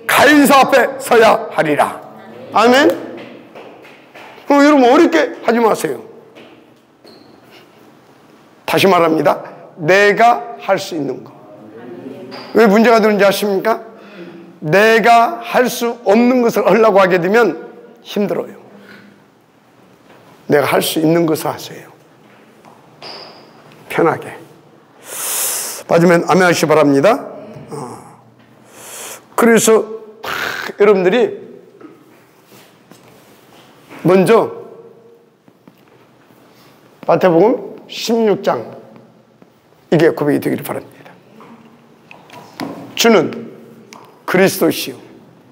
가이사 앞에 서야 하리라. 아멘. 여러분 어렵게 하지 마세요. 다시 말합니다. 내가 할 수 있는 거. 왜 문제가 되는지 아십니까? 내가 할 수 없는 것을 하려고 하게 되면 힘들어요. 내가 할 수 있는 것을 하세요. 편하게. 맞으면 아멘 하시기 바랍니다. 그래서 여러분들이 먼저 마태복음 16장 이게 고백이 되기를 바랍니다. 주는 그리스도시요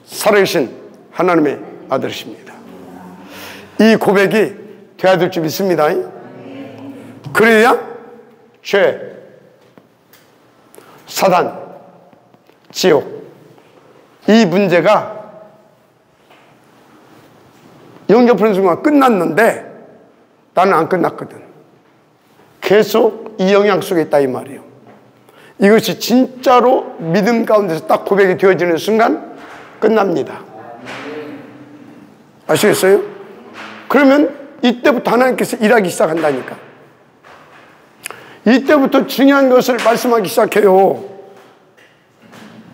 살아계신 하나님의 아들이십니다. 이 고백이 돼야 될 줄 믿습니다. 그래야 죄, 사단, 지옥 이 문제가 영접하는 순간 끝났는데 나는 안 끝났거든. 계속 이 영향 속에 있다 이 말이에요. 이것이 진짜로 믿음 가운데서 딱 고백이 되어지는 순간 끝납니다. 아시겠어요? 그러면 이때부터 하나님께서 일하기 시작한다니까. 이때부터 중요한 것을 말씀하기 시작해요.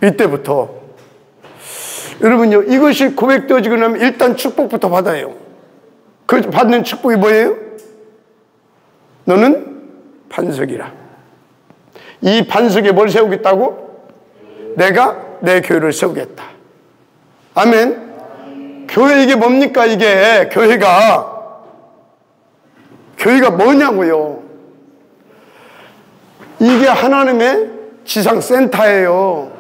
이때부터. 여러분요, 이것이 고백되어지고 나면 일단 축복부터 받아요. 그 받는 축복이 뭐예요? 너는 반석이라. 이 반석에 뭘 세우겠다고? 내가 내 교회를 세우겠다. 아멘. 교회 이게 뭡니까? 이게 교회가 뭐냐고요? 이게 하나님의 지상센터예요.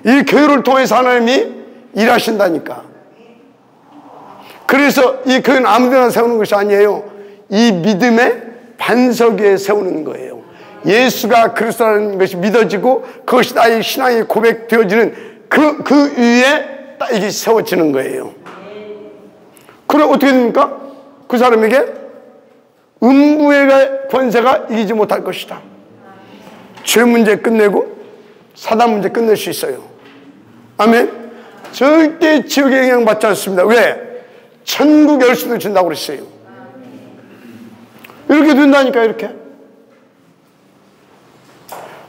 이 교회를 통해서 하나님이 일하신다니까. 그래서 이 교회는 아무데나 세우는 것이 아니에요. 이 믿음의 반석 위에 세우는 거예요. 예수가 그리스도라는 것이 믿어지고 그것이 나의 신앙이 고백되어지는 그 위에 딱 이게 세워지는 거예요. 그럼 어떻게 됩니까? 그 사람에게 음부의 권세가 이기지 못할 것이다. 죄 문제 끝내고 사단 문제 끝낼 수 있어요. 아멘. 절대 지옥에 영향 받지 않습니다. 왜? 천국 열쇠를 준다고 그랬어요. 이렇게 된다니까. 이렇게.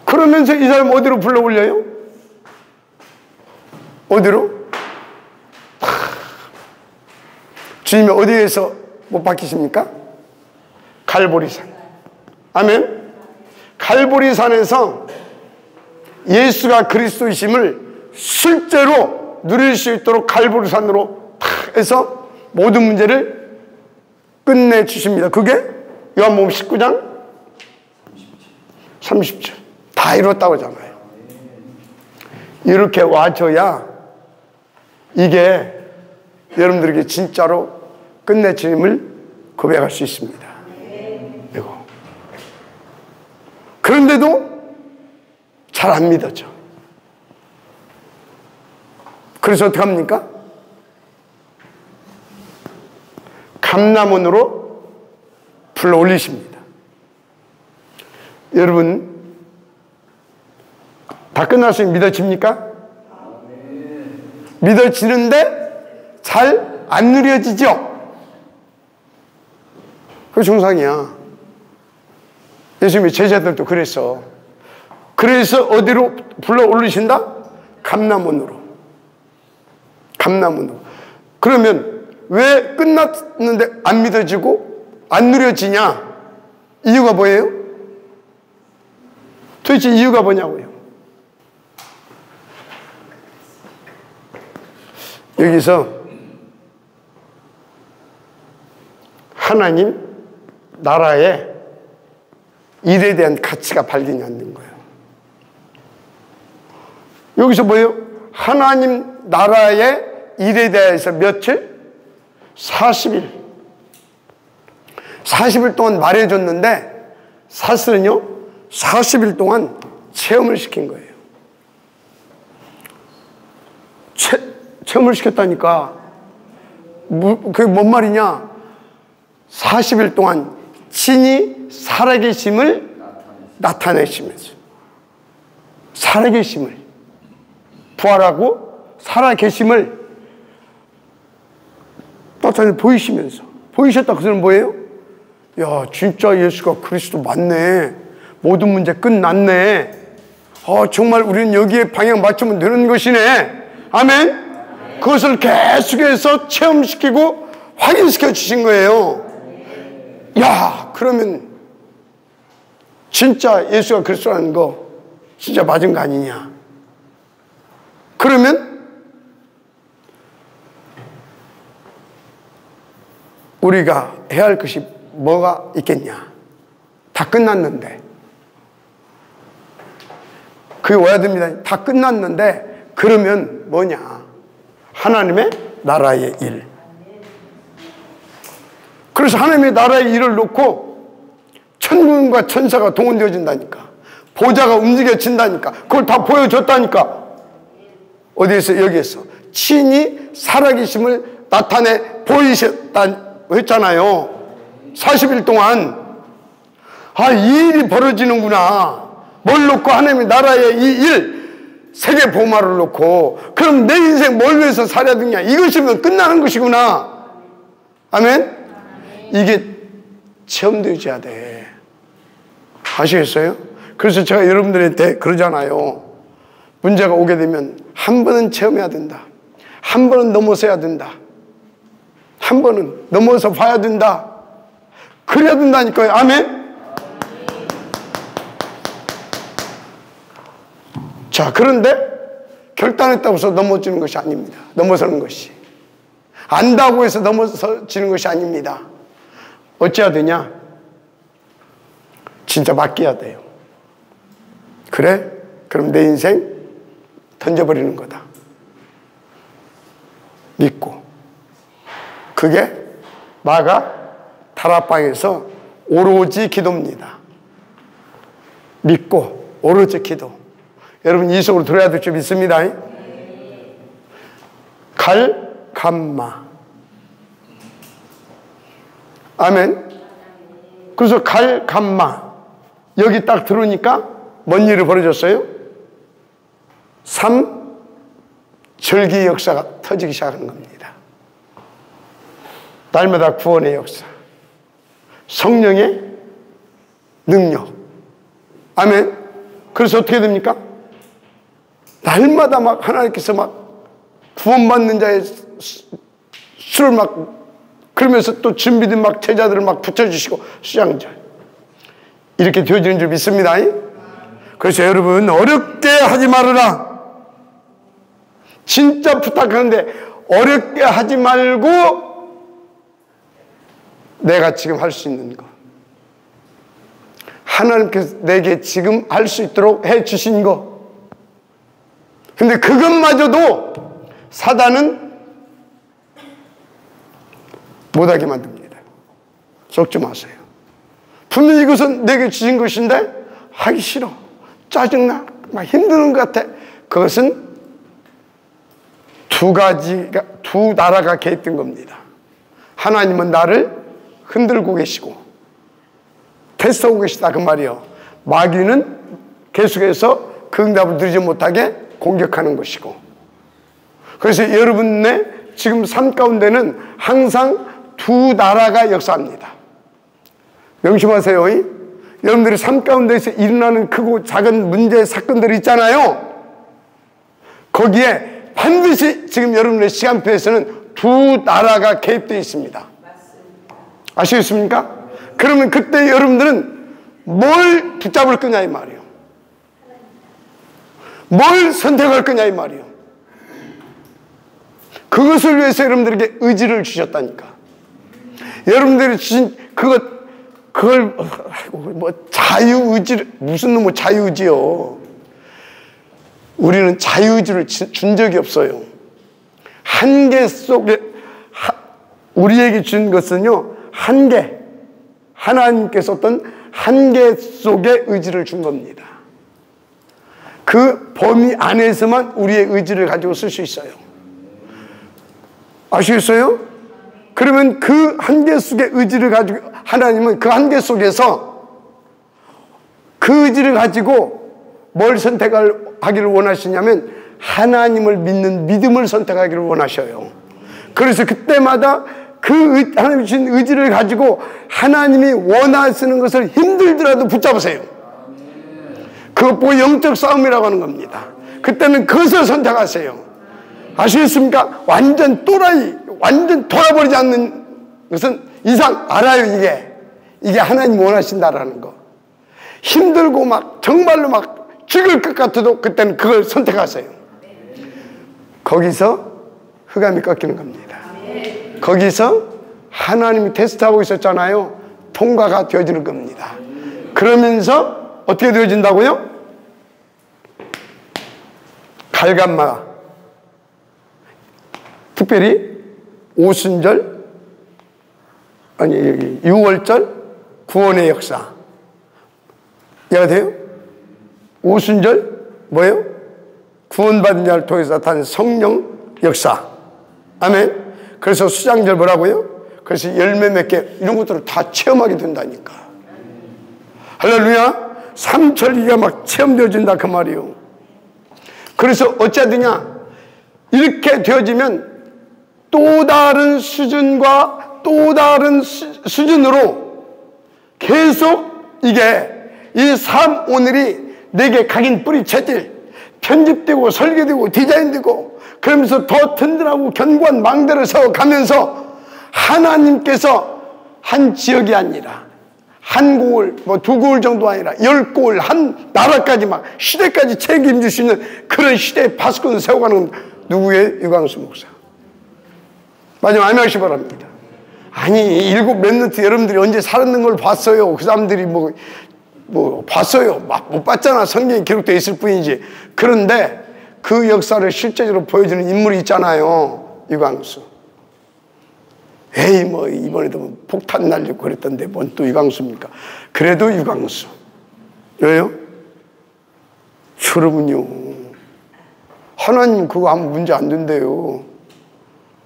그러면서 이 사람 어디로 불러 올려요? 어디로? 주님이 어디에서 못 박히십니까? 갈보리산. 아멘. 갈보리산에서 예수가 그리스도이심을 실제로 누릴 수 있도록 갈보리산으로 탁 해서 모든 문제를 끝내주십니다. 그게 요한복음 19장 30절 다 이뤘다고 하잖아요. 이렇게 와줘야 이게 여러분들에게 진짜로 끝내 주님을 고백할 수 있습니다. 이거. 그런데도 잘 안 믿어져. 그래서 어떻게 합니까? 감람원으로 불러 올리십니다. 여러분, 다 끝났으면 믿어집니까? 믿어지는데 잘 안 누려지죠? 그게 정상이야. 예수님의 제자들도 그랬어. 그래서 어디로 불러 올리신다? 감람원으로. 감람원으로. 그러면 왜 끝났는데 안 믿어지고 안 누려지냐? 이유가 뭐예요? 도대체 이유가 뭐냐고요? 여기서 하나님 나라의 일에 대한 가치가 발견이 안 된 거예요. 여기서 뭐예요? 하나님 나라의 일에 대해서 며칠? 40일. 40일 동안 말해줬는데 사실은요 40일 동안 체험을 시킨 거예요. 체험을 시켰다니까. 그게 뭔 말이냐? 40일 동안 진이 살아계심을 나타내시면서 살아계심을 부활하고 살아계심을 나타내 보이시면서 보이셨다. 그 소리는 뭐예요? 야, 진짜 예수가 그리스도 맞네. 모든 문제 끝났네. 정말 우리는 여기에 방향 맞추면 되는 것이네. 아멘. 그것을 계속해서 체험시키고 확인시켜 주신 거예요. 야, 그러면 진짜 예수가 그리스도라는 거 진짜 맞은 거 아니냐. 그러면 우리가 해야 할 것이 뭐가 있겠냐. 다 끝났는데. 그게 와야 됩니다. 다 끝났는데 그러면 뭐냐. 하나님의 나라의 일. 그래서 하나님의 나라의 일을 놓고 천군과 천사가 동원되어진다니까. 보좌가 움직여진다니까. 그걸 다 보여줬다니까. 어디에서? 여기에서 친히 살아계심을 나타내 보이셨다 했잖아요. 40일 동안. 이 일이 벌어지는구나. 뭘 놓고? 하나님의 나라의 이 일, 세계 복음화를 놓고. 그럼 내 인생 뭘 위해서 살아야 되냐. 이것이면 끝나는 것이구나. 아멘. 이게 체험되어져야 돼. 아시겠어요? 그래서 제가 여러분들한테 그러잖아요. 문제가 오게 되면 한 번은 체험해야 된다. 한 번은 넘어서야 된다. 한 번은 넘어서 봐야 된다. 그래야 된다니까요. 아멘. 자, 그런데 결단했다고 해서 넘어지는 것이 아닙니다. 넘어서는 것이. 안다고 해서 넘어지는 것이 아닙니다. 어찌해야 되냐? 진짜 맡겨야 돼요. 그래? 그럼 내 인생 던져버리는 거다. 믿고. 그게 마가 다락방에서 오로지 기도입니다. 믿고 오로지 기도. 여러분 이 속으로 들어야 될 줄 믿습니다. 갈감마. 아멘. 그래서 갈감마. 여기 딱 들어오니까 뭔 일이 벌어졌어요? 3절기 역사가 터지기 시작하는 겁니다. 날마다 구원의 역사, 성령의 능력. 아멘. 그래서 어떻게 됩니까? 날마다 막 하나님께서 막 구원받는 자의 수를 막 그러면서 또 준비된 막 제자들을 막 붙여주시고 수장절 이렇게 되어지는 줄 믿습니다. 그래서 여러분 어렵게 하지 말아라. 진짜 부탁하는데 어렵게 하지 말고 내가 지금 할 수 있는 거 하나님께서 내게 지금 할 수 있도록 해 주신 거. 근데 그것마저도 사단은 못하게 만듭니다. 속지 마세요. 분명히 이것은 내게 주신 것인데 하기 싫어, 짜증나, 막 힘드는 것 같아. 그것은 두 나라가 개입된 겁니다. 하나님은 나를 흔들고 계시고 테스트하고 계시다 그 말이요. 마귀는 계속해서 그 응답을 누리지 못하게 공격하는 것이고. 그래서 여러분의 지금 삶 가운데는 항상 두 나라가 역사합니다. 명심하세요. 여러분들이 삶 가운데서 일어나는 크고 작은 문제 사건들이 있잖아요. 거기에 반드시 지금 여러분의 시간표에서는 두 나라가 개입되어 있습니다. 아시겠습니까? 그러면 그때 여러분들은 뭘 붙잡을 거냐 이 말이에요. 뭘 선택할 거냐 이 말이에요. 그것을 위해서 여러분들에게 의지를 주셨다니까. 여러분들이 주신 그걸 뭐 자유의지를 무슨 놈의 자유의지요. 우리는 자유의지를 준 적이 없어요. 한계 속에 우리에게 준 것은요 한계, 하나님께서 어떤 한계 속에 의지를 준 겁니다. 그 범위 안에서만 우리의 의지를 가지고 쓸 수 있어요. 아시겠어요? 그러면 그 한계 속의 의지를 가지고 하나님은 그 한계 속에서 그 의지를 가지고 뭘 선택하기를 원하시냐면 하나님을 믿는 믿음을 선택하기를 원하셔요. 그래서 그때마다 그 하나님 주신 의지를 가지고 하나님이 원하시는 것을 힘들더라도 붙잡으세요. 그것 보고 영적 싸움이라고 하는 겁니다. 그때는 그것을 선택하세요. 아시겠습니까? 완전 또라이, 완전 돌아버리지 않는 것은 이상 알아요. 이게 하나님 원하신다라는 거. 힘들고 막 정말로 막 죽을 것 같아도 그때는 그걸 선택하세요. 거기서 흑암이 꺾이는 겁니다. 거기서 하나님이 테스트하고 있었잖아요. 통과가 되어지는 겁니다. 그러면서 어떻게 되어진다고요? 갈감마, 특별히 오순절, 아니 유월절 구원의 역사. 이해가 돼요? 오순절 뭐예요? 구원받은 자를 통해서 나타난 성령 역사. 아멘. 그래서 수장절 뭐라고요? 그래서 열매 맺게 이런 것들을 다 체험하게 된다니까. 할렐루야. 삼천리가 막 체험되어진다 그 말이요. 그래서 어찌하느냐, 이렇게 되어지면 또 다른 수준과 또 다른 수준으로 계속 이게 이 삶 오늘이 내게 각인 뿌리채질, 편집되고 설계되고 디자인되고 그러면서 더 든든하고 견고한 망대를 세워가면서 하나님께서 한 지역이 아니라 한 고을, 뭐 두 고을 정도 아니라 10고을, 한 나라까지 막 시대까지 책임질 수 있는 그런 시대의 파수꾼을 세워가는 누구의? 유광수 목사. 마지막 아멘하시 바랍니다. 아니, 일곱 렘넌트 여러분들이 언제 살았는 걸 봤어요. 그 사람들이 뭐 봤어요. 막 못 봤잖아. 성경에 기록되어 있을 뿐이지. 그런데 그 역사를 실제적으로 보여주는 인물이 있잖아요. 유광수. 에이, 뭐 이번에도 뭐 폭탄 날리고 그랬던데 뭔 또 유광수입니까? 그래도 유광수. 왜요? 여러분요, 하나님 그거 아무 문제 안 된대요.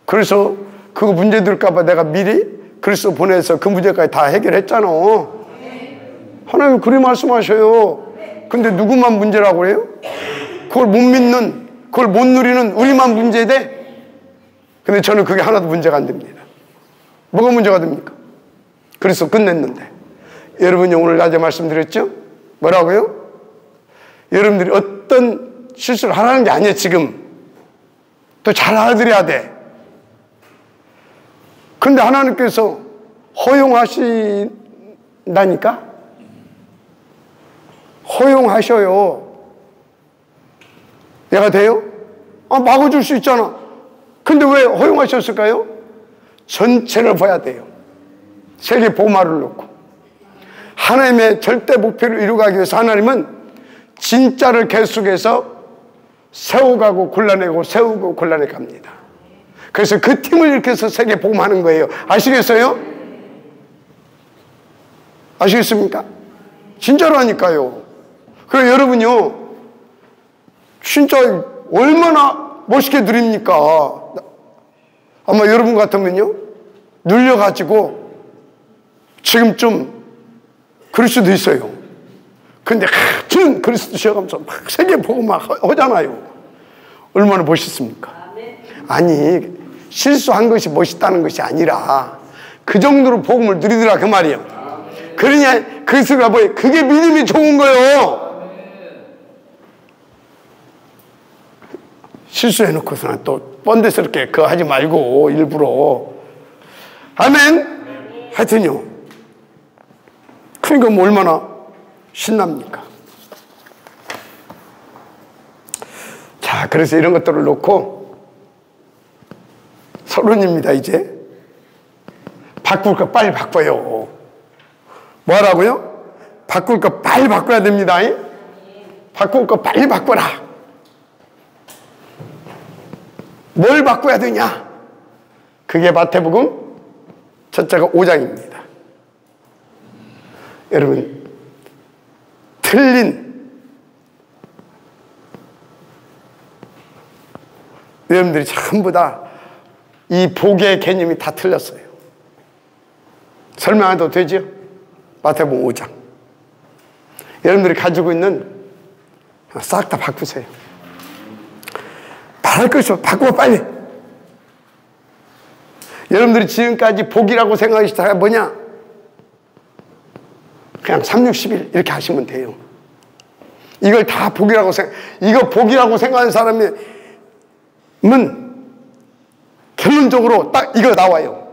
그래서 그거 문제 될까봐 내가 미리 그리스도 보내서 그 문제까지 다 해결했잖아. 하나님 그리 말씀하셔요. 근데 누구만 문제라고 해요? 그걸 못 믿는, 그걸 못 누리는 우리만 문제돼? 근데 저는 그게 하나도 문제가 안 됩니다. 뭐가 문제가 됩니까? 그래서 끝냈는데. 여러분이 오늘 낮에 말씀드렸죠? 뭐라고요? 여러분들이 어떤 실수를 하라는 게 아니에요. 지금 또 잘 알아들어야 돼. 근데 하나님께서 허용하신다니까? 허용하셔요. 내가 돼요? 막아줄 수 있잖아. 근데 왜 허용하셨을까요? 전체를 봐야 돼요. 세계 보마를 놓고. 하나님의 절대 목표를 이루가기 위해서 하나님은 진짜를 계속해서 세워가고 골라내고 세우고 골라내 갑니다. 그래서 그 팀을 일으켜서 세계 복음하는 거예요. 아시겠어요? 아시겠습니까? 진짜로 하니까요. 그래서 여러분요, 진짜 얼마나 멋있게 누립니까? 아마 여러분 같으면요, 눌려가지고 지금 좀 그럴 수도 있어요. 근데 저는 그리스도 시작하면서 막 세계 보고 막 하잖아요. 얼마나 멋있습니까? 아니, 실수한 것이 멋있다는 것이 아니라 그 정도로 복음을 누리더라 그 말이에요. 그러냐, 그리스도가 뭐예요? 그게 믿음이 좋은 거예요. 실수해놓고서는 또 뻔데스럽게 그거 하지 말고 일부러. 아멘. 하여튼요, 그러니까 뭐 얼마나 신납니까? 자, 그래서 이런 것들을 놓고 서론입니다. 이제 바꿀 거 빨리 바꿔요. 뭐라고요? 바꿀 거 빨리 바꿔야 됩니다. 바꿀 거 빨리 바꿔라. 뭘 바꿔야 되냐? 그게 마태복음 첫째가 5장입니다. 여러분, 틀린, 여러분들이 전부 다 이 복의 개념이 다 틀렸어요. 설명 안 해도 되죠? 마태복음 5장. 여러분들이 가지고 있는 싹 다 바꾸세요. 바랄 것이 바꾸어 빨리. 여러분들이 지금까지 복이라고 생각하시다가 뭐냐? 그냥 3, 6, 11 이렇게 하시면 돼요. 이걸 다 복이라고 이거 복이라고 생각하는 사람은 결론적으로 딱 이거 나와요.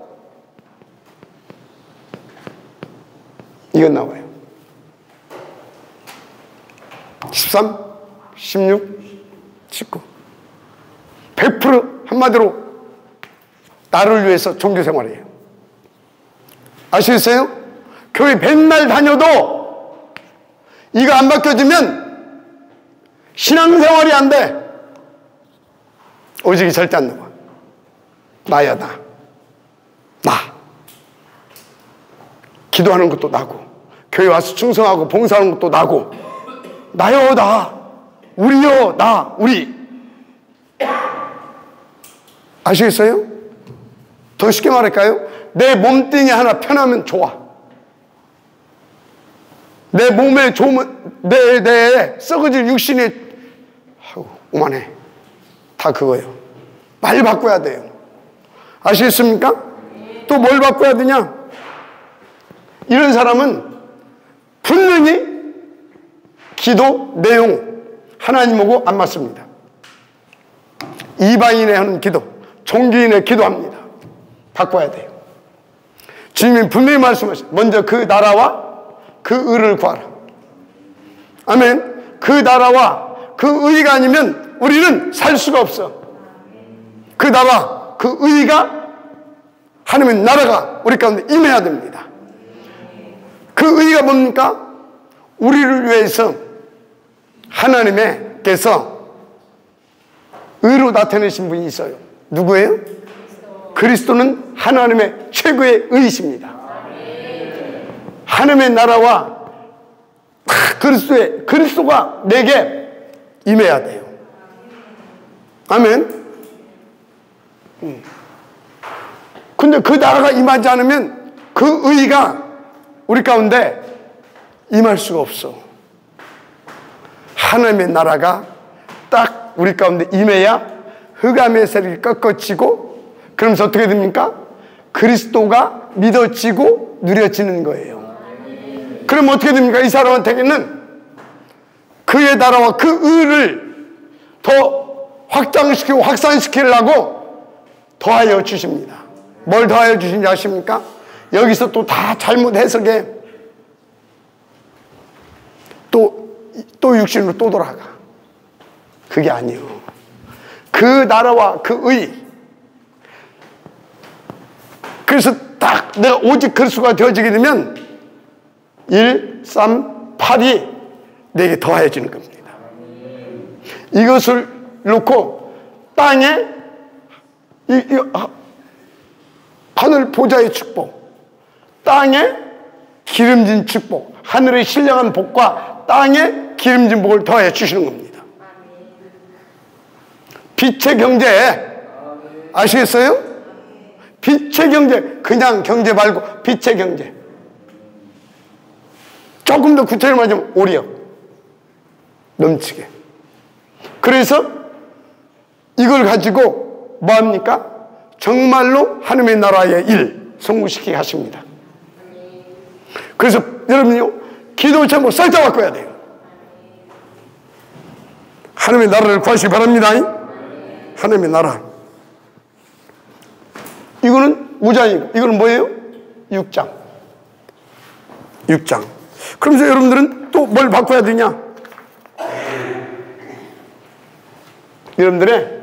이건 나와요. 13, 16, 19. 100% 한마디로 나를 위해서 종교생활이에요. 아시겠어요? 교회 맨날 다녀도 이거 안 바뀌어지면 신앙생활이 안 돼. 오직이 절대 안 나와. 나야 나. 기도하는 것도 나고, 교회 와서 충성하고 봉사하는 것도 나고, 나요 나, 우리요 나, 우리. 아시겠어요? 더 쉽게 말할까요? 내 몸뚱이 하나 편하면 좋아. 내 몸에 좋으면 내 썩어질 육신이 오만해. 다 그거예요. 빨리 바꿔야 돼요. 아시겠습니까? 또 뭘 바꿔야 되냐? 이런 사람은 분명히 기도 내용 하나님하고 안 맞습니다. 이방인의 하는 기도, 종교인의 기도합니다. 바꿔야 돼요. 주님이 분명히 말씀하셨어요. 먼저 그 나라와 그 의를 구하라. 아멘. 그 나라와 그 의가 아니면 우리는 살 수가 없어. 그 나라, 그 의가, 하나님의 나라가 우리 가운데 임해야 됩니다. 그 의가 뭡니까? 우리를 위해서 하나님께서 의로 나타내신 분이 있어요. 누구예요? 그리스도는 하나님의 최고의 의이십니다. 하나님의 나라와 그리스도가 내게 임해야 돼요. 아멘. 근데 그 나라가 임하지 않으면 그 의가 우리 가운데 임할 수가 없어. 하나님의 나라가 딱 우리 가운데 임해야 흑암의 세력이 꺾어지고, 그러면서 어떻게 됩니까? 그리스도가 믿어지고 누려지는 거예요. 그럼 어떻게 됩니까? 이 사람한테는 그의 나라와 그 의를 더 확장시키고 확산시키려고 더하여 주십니다. 뭘 더하여 주신지 아십니까? 여기서 또 다 잘못 해석해. 또 육신으로 또 돌아가. 그게 아니에요. 그 나라와 그 의. 그래서 딱 내가 오직 그리스도가 되어지게 되면 1, 3, 8이 내게 더해지는 겁니다. 이것을 놓고 땅에 하늘 보좌의 축복, 땅에 기름진 축복, 하늘의 신령한 복과 땅에 기름진 복을 더해 주시는 겁니다. 빛의 경제 아시겠어요? 빛의 경제, 그냥 경제 말고 빛의 경제. 조금 더 구체적으로 말하자면 오력 넘치게. 그래서 이걸 가지고 뭐합니까? 정말로 하나님의 나라의 일 성공시키게 하십니다. 그래서 여러분요, 기도 제목 싹 다 바꿔야 돼요. 하나님의 나라를 구하시기 바랍니다. 하나님의 나라. 이거는 우장이고, 이거는 뭐예요? 6장. 6장. 그러면서 여러분들은 또 뭘 바꿔야 되냐? 여러분들의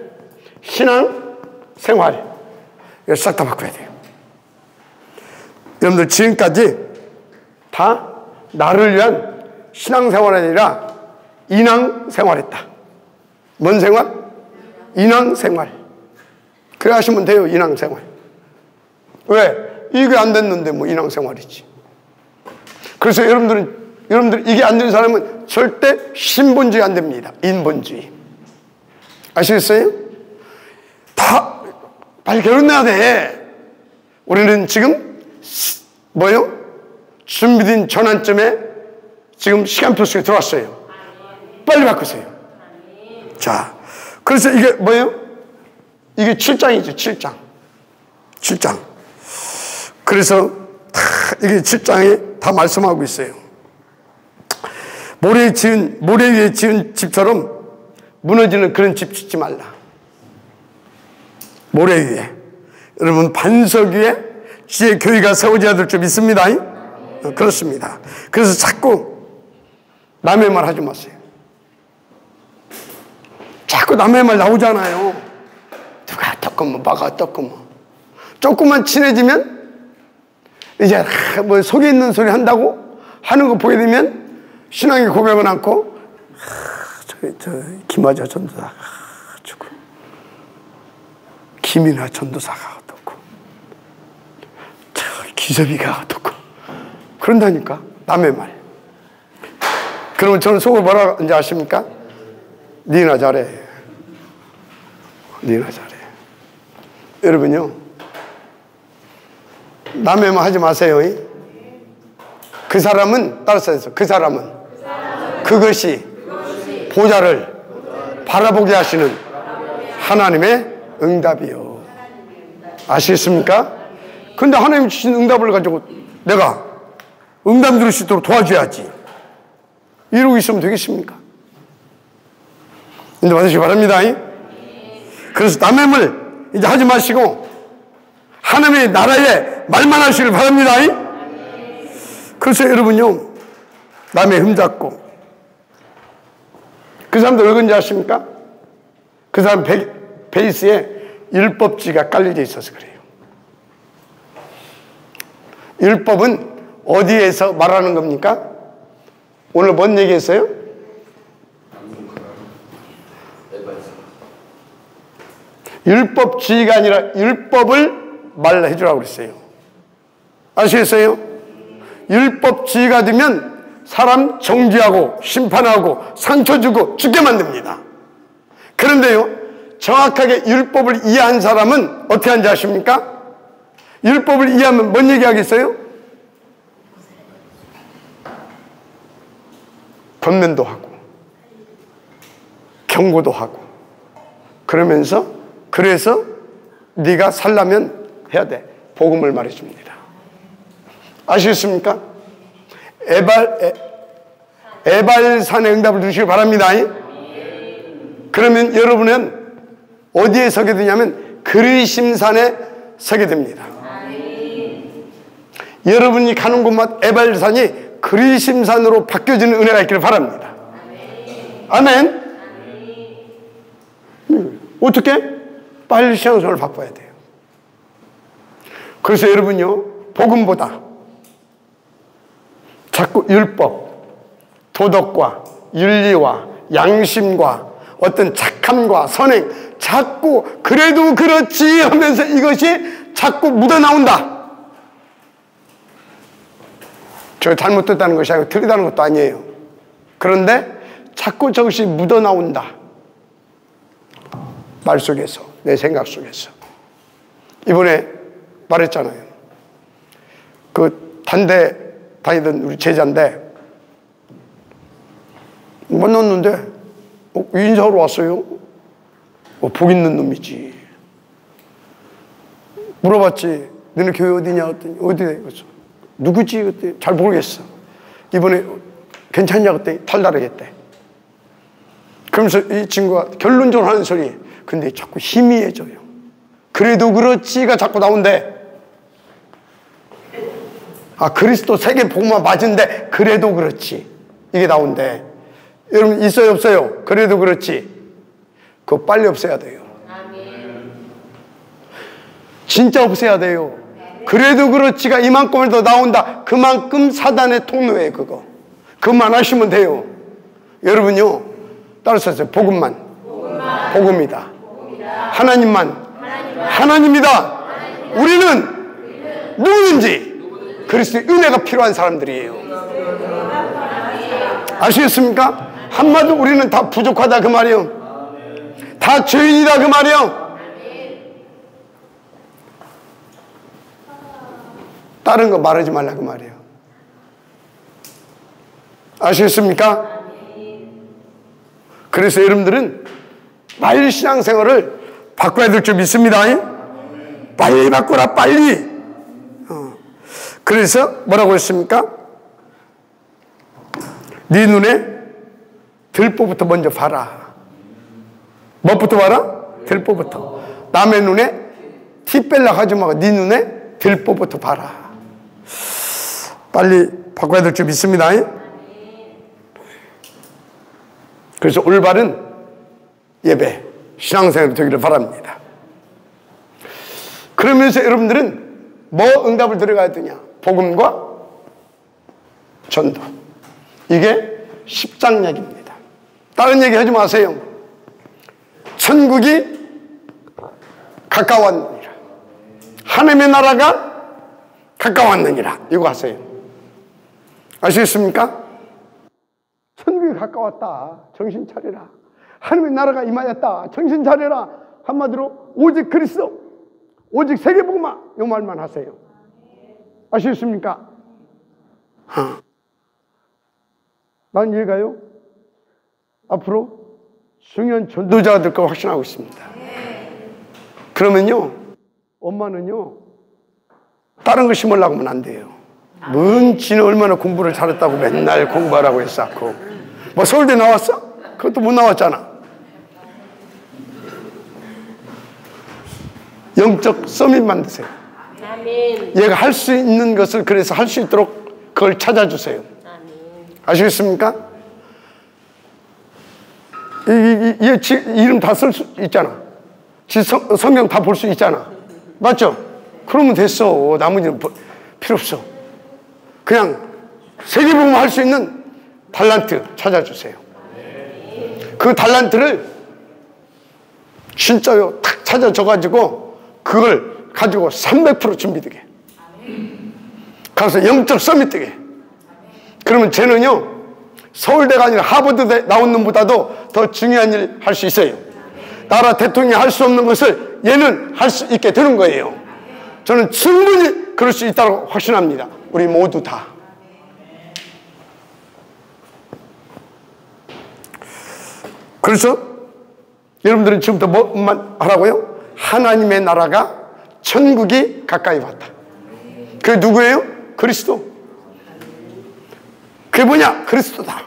신앙 생활, 이걸 싹 다 바꿔야 돼요. 여러분들 지금까지 다 나를 위한 신앙생활이 아니라 인왕생활했다. 뭔 생활? 인왕생활. 그래 하시면 돼요. 인왕생활. 왜? 이게 안 됐는데 뭐 인왕생활이지. 그래서 여러분들 이게 안 되는 사람은 절대 신본주의 안 됩니다. 인본주의. 아시겠어요? 다 빨리 결혼해야 돼. 우리는 지금 뭐요? 준비된 전환점에 지금 시간표 속에 들어왔어요. 빨리 바꾸세요. 자, 그래서 이게 뭐예요? 이게 7장이죠. 7장. 7장. 그래서 다 이게 7장에 다 말씀하고 있어요. 모래 위에 지은 집처럼 무너지는 그런 집 짓지 말라. 모래 위에. 여러분, 반석 위에 주의 교회가 세워져야 될 줄 믿습니다. 그렇습니다. 그래서 자꾸 남의 말 하지 마세요. 자꾸 남의 말 나오잖아요. 누가 어떻구먼, 뭐가 어떻구먼. 조금만 친해지면 이제 뭐 속에 있는 소리 한다고 하는 거 보게 되면 신앙의 고백은 않고 저 김하자 전도사가 어떻고, 김인하 전도사가 어떻고, 저 기섭이가 어떻고 그런다니까. 남의 말. 그러면 저는 속을 뭐라 하는지 아십니까? 니나 잘해. 니나 잘해. 여러분요, 남의 말 하지 마세요. 그 사람은, 따라서 해서, 그 사람은 그것이 보좌를 바라보게 하시는 하나님의 응답이요. 아시겠습니까? 근데 하나님 주신 응답을 가지고 내가 응답 들을 수 있도록 도와줘야지. 이러고 있으면 되겠습니까? 이제 받으시기 바랍니다. 그래서 남의 말 이제 하지 마시고 하나님의 나라에 말만 하시길 바랍니다. 그래서 여러분요, 남의 흠잡고, 그 사람도 왜 그런지 아십니까? 그 사람 베이스에 율법주의가 깔려져 있어서 그래요. 율법은 어디에서 말하는 겁니까? 오늘 뭔 얘기했어요? 율법주의가 아니라 율법을 말해주라고 그랬어요. 아시겠어요? 율법주의가 되면 사람 정죄하고 심판하고 상처 주고 죽게 만듭니다. 그런데요, 정확하게 율법을 이해한 사람은 어떻게 하는지 아십니까? 율법을 이해하면 뭔 얘기하겠어요? 권면도 하고 경고도 하고 그러면서, 그래서 네가 살려면 해야 돼. 복음을 말해줍니다. 아시겠습니까? 에발산의 응답을 주시기 바랍니다. 그러면 여러분은 어디에 서게 되냐면 그리심산에 서게 됩니다. 여러분이 가는 곳마다 에발산이 그리심산으로 바뀌어지는 은혜가 있기를 바랍니다. 아멘. 어떻게? 빨리 신앙생활을 바꿔야 돼요. 그래서 여러분요, 복음보다 자꾸 율법, 도덕과 윤리와 양심과 어떤 착함과 선행, 자꾸 그래도 그렇지 하면서 이것이 자꾸 묻어나온다. 저 잘못됐다는 것이 아니고 틀리다는 것도 아니에요. 그런데 자꾸 저것이 묻어나온다. 말 속에서, 내 생각 속에서. 이번에 말했잖아요. 그 단대 다니던 우리 제자인데 만났는데 인사하러 왔어요. 복 있는 놈이지. 물어봤지. 너네 교회 어디냐? 그랬더니 어디래? 그래서 누구지? 그랬더니 잘 모르겠어. 이번에 괜찮냐? 그랬더니 탈달하겠대. 그러면서 이 친구가 결론적으로 하는 소리, 근데 자꾸 희미해져요. 그래도 그렇지가 자꾸 나온대. 아, 그리스도 세계 복음화 맞은데 그래도 그렇지, 이게 나온대. 여러분 있어요 없어요? 그래도 그렇지. 그거 빨리 없애야 돼요. 진짜 없애야 돼요. 그래도 그렇지가 이만큼을 더 나온다. 그만큼 사단의 통로예요. 그거 그만하시면 돼요. 여러분요, 따라서 하세요. 복음만 복음이다. 하나님만 하나님이다. 우리는 누구든지 그리스도의 은혜가 필요한 사람들이에요. 아시겠습니까? 한마디로 우리는 다 부족하다 그 말이요. 다 죄인이다 그 말이요. 다른 거 말하지 말라 그 말이에요. 아시겠습니까? 그래서 여러분들은 매일 신앙생활을 바꿔야 될 줄 믿습니다. 빨리 바꾸라, 빨리. 그래서 뭐라고 했습니까? 네 눈에 들보부터 먼저 봐라. 뭐부터 봐라? 들보부터. 남의 눈에 티 뺄라 하지 말고 네 눈에 들보부터 봐라. 빨리 바꿔야 될 줄 믿습니다. 그래서 올바른 예배, 신앙생활이 되기를 바랍니다. 그러면서 여러분들은 뭐 응답을 들어가야 되냐? 복음과 전도. 이게 십장약입니다. 다른 얘기 하지 마세요. 천국이 가까웠느니라. 하나님의 나라가 가까웠느니라. 이거 하세요. 아시겠습니까? 천국이 가까웠다. 정신 차려라. 하나님의 나라가 임하였다. 정신 차려라. 한마디로 오직 그리스도, 오직 세계복음화, 이 말만 하세요. 아시겠습니까? 난 이해가요? 앞으로 중요한 전도자가 될 거 확신하고 있습니다. 그러면요, 엄마는요, 다른 거 심으려고 하면 안 돼요. 뭔 지는 얼마나 공부를 잘했다고 맨날 공부하라고 했었고. 뭐 서울대 나왔어? 그것도 못 나왔잖아. 영적 서밋 만드세요. 얘가 할 수 있는 것을 그래서 할 수 있도록 그걸 찾아주세요. 아시겠습니까? 이름 다 쓸 수 있잖아. 성경 다 볼 수 있잖아. 맞죠? 그러면 됐어. 나머지는 필요 없어. 그냥 세계복음 할 수 있는 달란트 찾아주세요. 그 달란트를 진짜요 탁 찾아줘가지고 그걸 가지고 300% 준비되게 가서 영적 서밋 되게. 그러면 쟤는요 서울대가 아니라 하버드대 나온 놈보다도 더 중요한 일 할 수 있어요. 나라 대통령이 할 수 없는 것을 얘는 할 수 있게 되는 거예요. 저는 충분히 그럴 수 있다고 확신합니다. 우리 모두 다. 그래서 여러분들은 지금부터 뭐만 하라고요? 하나님의 나라가 천국이 가까이 왔다. 그게 누구예요? 그리스도. 그게 뭐냐? 그리스도다.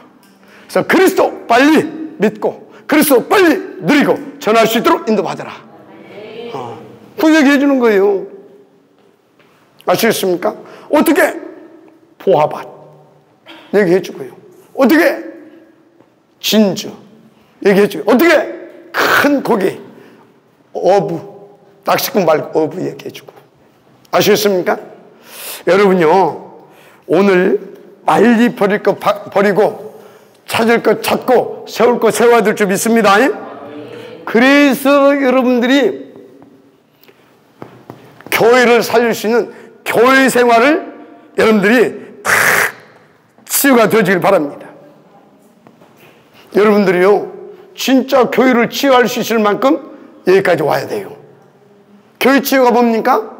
그래서 그리스도 빨리 믿고 그리스도 빨리 누리고 전할 수 있도록 인도받아라. 그 얘기해 주는 거예요. 아시겠습니까? 어떻게? 보화밭 얘기해 주고요. 어떻게? 진주 얘기해 주고. 어떻게? 큰 고기 어부, 낚시꾼 말고 어부 얘기해 주고. 아시겠습니까? 여러분요 오늘 빨리 버릴 거 버리고 찾을 거 찾고 세울 거 세워야 될 줄 믿습니다. 그래서 여러분들이 교회를 살릴 수 있는 교회 생활을 여러분들이 다 치유가 되어지길 바랍니다. 여러분들이요 진짜 교회를 치유할 수 있을 만큼 여기까지 와야 돼요. 교회 치유가 뭡니까?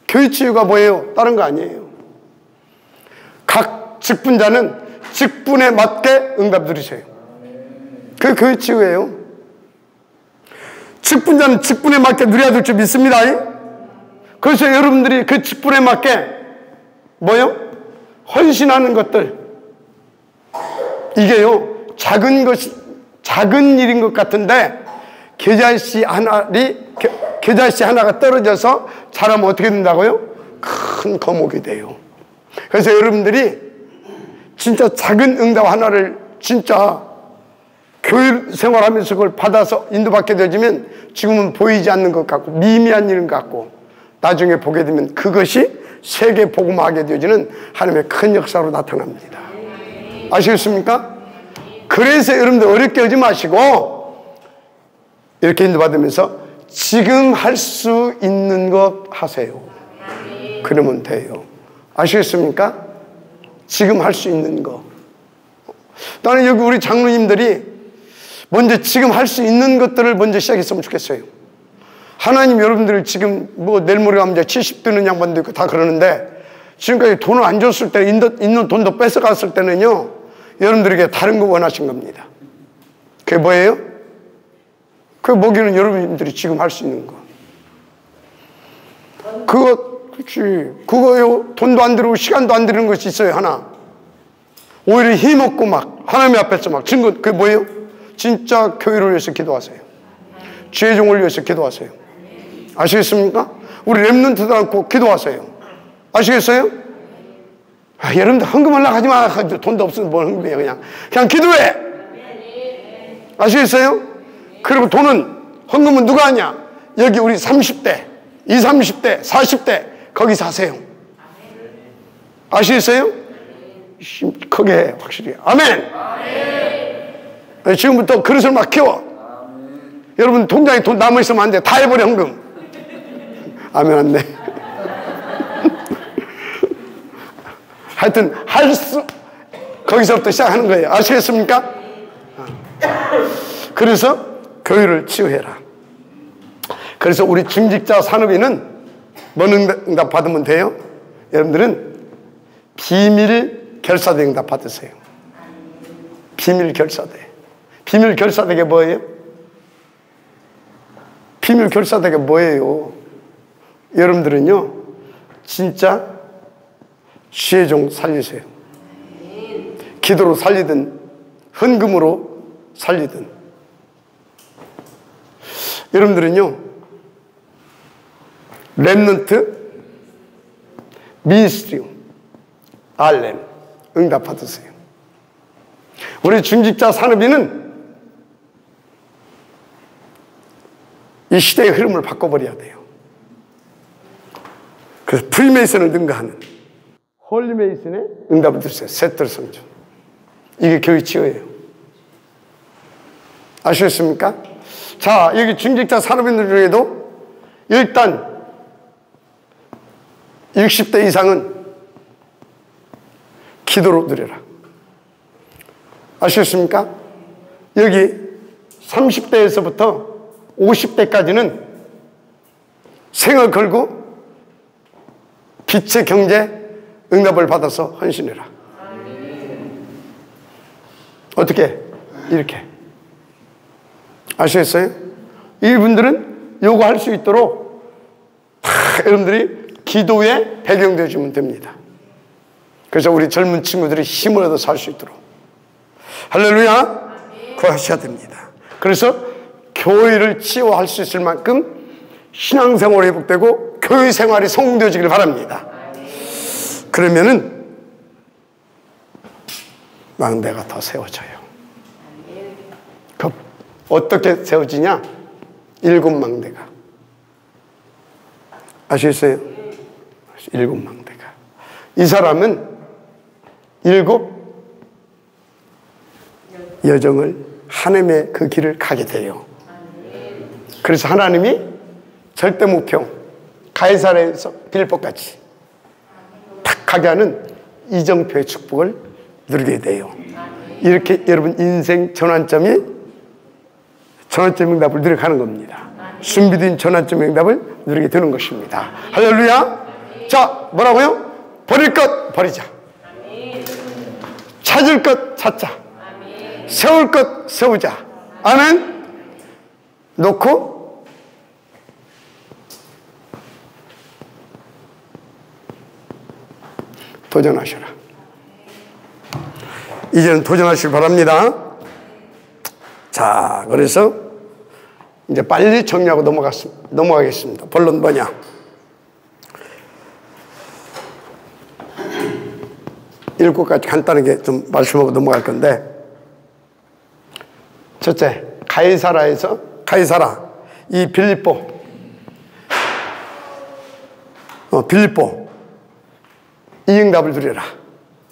교회 치유가 뭐예요? 다른 거 아니에요. 각 직분자는 직분에 맞게 응답 드리세요. 그게 교회 치유예요. 직분자는 직분에 맞게 누려야 될 줄 믿습니다. 그래서 여러분들이 그 직분에 맞게 뭐요? 헌신하는 것들, 이게요 작은 일인 것 같은데 겨자씨 하나가 떨어져서 자라면 어떻게 된다고요? 큰 거목이 돼요. 그래서 여러분들이 진짜 작은 응답 하나를 진짜 교회 생활하면서 그걸 받아서 인도받게 되면 지금은 보이지 않는 것 같고 미미한 일 같고 나중에 보게 되면 그것이 세계 복음화하게 되어지는 하나님의 큰 역사로 나타납니다. 아시겠습니까? 그래서 여러분들 어렵게 하지 마시고 이렇게 인도받으면서 지금 할 수 있는 것 하세요. 그러면 돼요. 아시겠습니까? 지금 할 수 있는 거. 나는 여기 우리 장로님들이 먼저 지금 할 수 있는 것들을 먼저 시작했으면 좋겠어요. 하나님 여러분들이 지금 뭐 내일 모레 가면 이제 70 되는 양반도 있고 다 그러는데 지금까지 돈을 안 줬을 때 있는 돈도 뺏어갔을 때는요 여러분들에게 다른 거 원하신 겁니다. 그게 뭐예요? 그게 뭐기는 여러분들이 지금 할 수 있는 거. 그거요. 돈도 안 들이고 시간도 안 들이는 것이 있어요. 하나. 오히려 힘없고 막 하나님 앞에서 막 증거, 그게 뭐예요? 진짜 교회를 위해서 기도하세요. 지혜종을 위해서 기도하세요. 아시겠습니까? 우리 렘넌트도 않고 기도하세요. 아시겠어요? 여러분들 헌금하려고 하지 마. 돈도 없으면 뭘 헌금해요. 그냥 기도해. 아시겠어요? 그리고 헌금은 누가 하냐? 여기 우리 30대, 20, 30대, 40대 거기서 하세요. 아시겠어요? 크게 해, 확실히. 아멘. 지금부터 그릇을 막 키워. 여러분 통장에 돈 남아있으면 안 돼. 다 해버려, 헌금. 아멘. 안 돼. 하여튼 거기서부터 시작하는 거예요. 아시겠습니까? 그래서 교회를 치유해라. 그래서 우리 중직자 산업인은 뭔 응답 받으면 돼요? 여러분들은 비밀 결사대 응답 받으세요. 비밀 결사대. 비밀 결사대가 뭐예요? 비밀 결사대가 뭐예요? 여러분들은요, 진짜 지혜종 살리세요. 기도로 살리든 헌금으로 살리든. 여러분들은요, 렘넌트 미니스트리 RM 응답 받으세요. 우리 중직자 산업인은 이 시대의 흐름을 바꿔버려야 돼요. 그래서 프리메이슨을 능가하는 홀리메이슨의 응답을 드리세요. 세트를 성전. 이게 교회 치유예요. 아시겠습니까? 자, 여기 중직자 산업인들 중에도 일단 60대 이상은 기도로 드려라. 아시겠습니까? 여기 30대에서부터 50대까지는 생을 걸고 빛의 경제 응답을 받아서 헌신해라. 어떻게? 이렇게. 아시겠어요? 이분들은 요거 할 수 있도록 다 여러분들이 기도에 배경되어 주면 됩니다. 그래서 우리 젊은 친구들이 힘을 얻어 살 수 있도록. 할렐루야! 그거 하셔야 됩니다. 그래서 교회를 치유할 수 있을 만큼 신앙생활이 회복되고 교회 생활이 성공되어지길 바랍니다. 그러면은 망대가 더 세워져요. 어떻게 세워지냐? 7망대가. 아시겠어요? 7망대가. 이 사람은 7 여정을 하나님의 그 길을 가게 돼요. 그래서 하나님이 절대 목표 가이사랴에서 빌립보까지 탁 가게 하는 이정표의 축복을 누리게 돼요. 이렇게 여러분 인생 전환점이 전환점 응답을 누리게 하는 겁니다. 준비된 전환점 응답을 누리게 되는 것입니다. 할렐루야. 자, 뭐라고요? 버릴 것 버리자. 찾을 것 찾자. 세울 것 세우자. 아멘. 놓고 도전하셔라. 이제는 도전하시기 바랍니다. 자, 그래서 이제 빨리 정리하고 넘어가겠습니다. 본론 뭐냐? 일곱 가지 간단하게 좀 말씀하고 넘어갈 건데, 첫째, 가이사라, 이 빌립보, 이 응답을 누려라.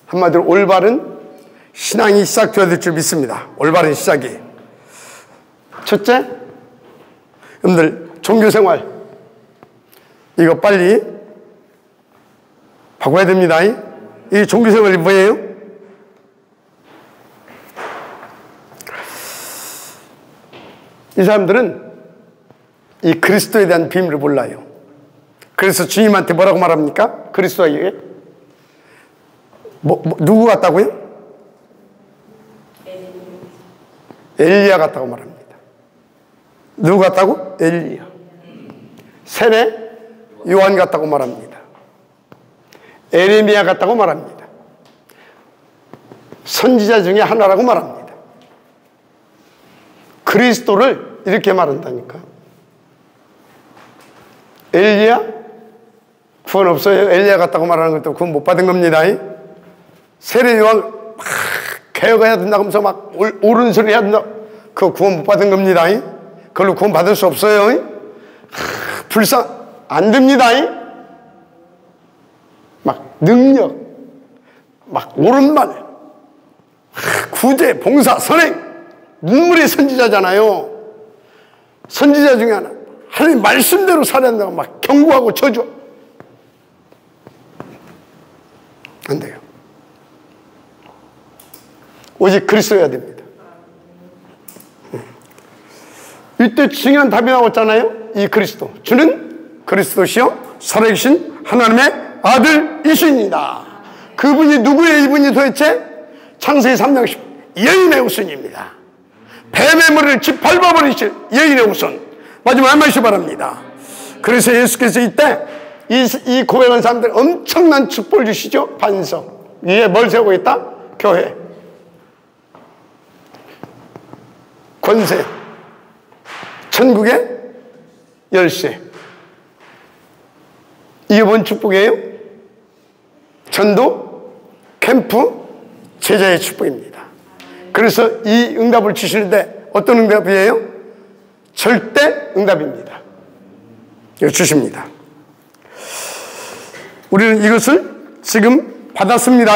한마디로 올바른 신앙이 시작되어야 될 줄 믿습니다. 올바른 시작이. 첫째, 여러분들 종교생활 이거 빨리 바꿔야 됩니다. 이 종교생활이 뭐예요? 이 사람들은 이 그리스도에 대한 비밀을 몰라요. 그래서 주님한테 뭐라고 말합니까? 그리스도에게 누구 같다고요? 엘리야 같다고 말합니다. 누구 같다고? 엘리야. 세례 요한 같다고 말합니다. 에레미야 같다고 말합니다. 선지자 중에 하나라고 말합니다. 그리스도를 이렇게 말한다니까. 엘리야? 구원 없어요. 엘리야 같다고 말하는 것도 구원 못 받은 겁니다. 세례 요한 막 개혁해야 된다고 하면서 막 옳은 소리 해야 된다. 그거 구원 못 받은 겁니다. 그걸로 구원 받을 수 없어요. 불쌍 안 됩니다. 막 능력, 막 옳은 말, 구제, 봉사, 선행, 눈물의 선지자잖아요. 선지자 중에 하나. 하나님 말씀대로 살아야 한다고 막 경고하고 저주. 안 돼요. 오직 그리스도여야 됩니다. 이때 중요한 답이 나왔잖아요. 이 그리스도. 주는 그리스도시요 살아계신 하나님의 아들이십니다. 그분이 누구예요? 이분이 도대체? 창세기 3장 10 여인의 우선입니다. 뱀의 머리를 짓밟아버리실 여인의 우선. 마지막 한 말씀 바랍니다. 그래서 예수께서 이때 이 고백한 사람들 엄청난 축복을 주시죠. 반석 위에 뭘 세우고 있다? 교회, 권세, 천국의 열쇠. 이게 뭔 축복이에요? 전도, 캠프, 제자의 축복입니다. 그래서 이 응답을 주시는데 어떤 응답이에요? 절대 응답입니다. 이거 주십니다. 우리는 이것을 지금 받았습니다.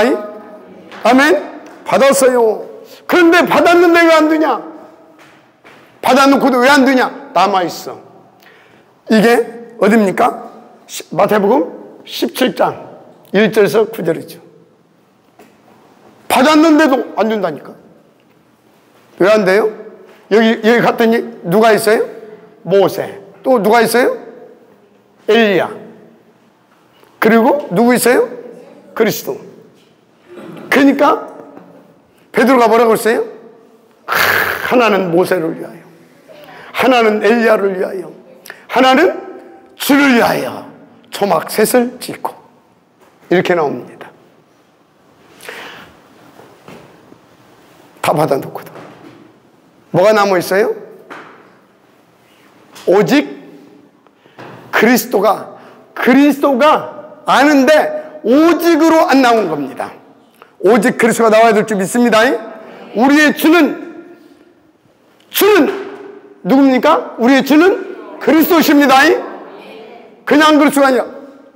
아멘. 받았어요. 그런데 받았는데 왜 안 되냐? 받아놓고도 왜 안 되냐? 남아있어. 이게 어딥니까? 마태복음 17장 1절에서 9절이죠. 받았는데도 안 된다니까. 왜 안 돼요? 여기 갔더니 누가 있어요? 모세. 또 누가 있어요? 엘리야. 그리고 누구 있어요? 그리스도. 그러니까 베드로가 뭐라고 했어요? 하나는 모세를 위하여, 하나는 엘리야를 위하여, 하나는 주를 위하여 초막 셋을 짓고, 이렇게 나옵니다. 다 받아놓고도 뭐가 남아 있어요? 오직 그리스도가 아는데 오직으로 안 나온 겁니다. 오직 그리스도가 나와야 될 줄 믿습니다. 우리의 주는 누굽니까? 우리의 주는 그리스도십니다. 그냥 그리스도가 아니라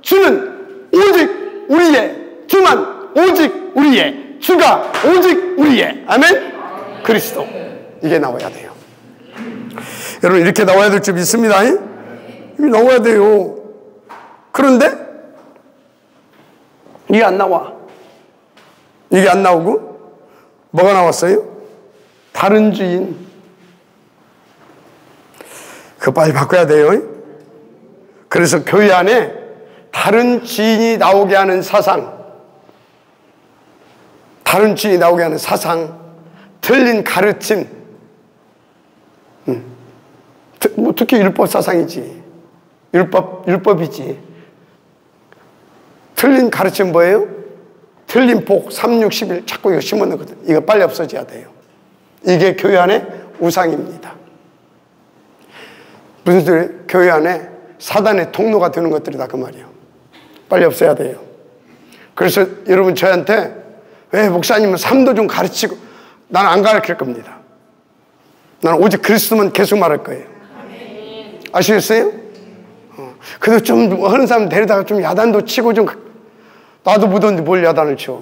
주는 오직 우리의 주만, 오직 우리의 주가, 오직 우리의 아멘. 그리스도. 이게 나와야 돼요. 여러분 이렇게 나와야 될 줄 믿습니다. 이게 나와야 돼요. 그런데 이게 안 나와. 이게 안 나오고 뭐가 나왔어요? 다른 주인. 그거 빨리 바꿔야 돼요. 그래서 교회 안에 다른 주인이 나오게 하는 사상, 다른 주인이 나오게 하는 사상, 틀린 가르침, 특히 율법 사상이지. 율법이지. 틀린 가르침 뭐예요? 틀린 복, 3, 6, 11 자꾸 이거 심어놓거든. 이거 빨리 없어져야 돼요. 이게 교회 안에 우상입니다. 무슨 소리예요? 교회 안에 사단의 통로가 되는 것들이다 그 말이에요. 빨리 없애야 돼요. 그래서 여러분 저한테 왜 목사님은 삶도 좀 가르치고, 나는 안 가르칠 겁니다. 나는 오직 그리스도만 계속 말할 거예요. 아시겠어요? 그래도 좀 하는 사람 데려다가 좀 야단도 치고 좀, 나도 묻었는데 뭘 야단을 쳐.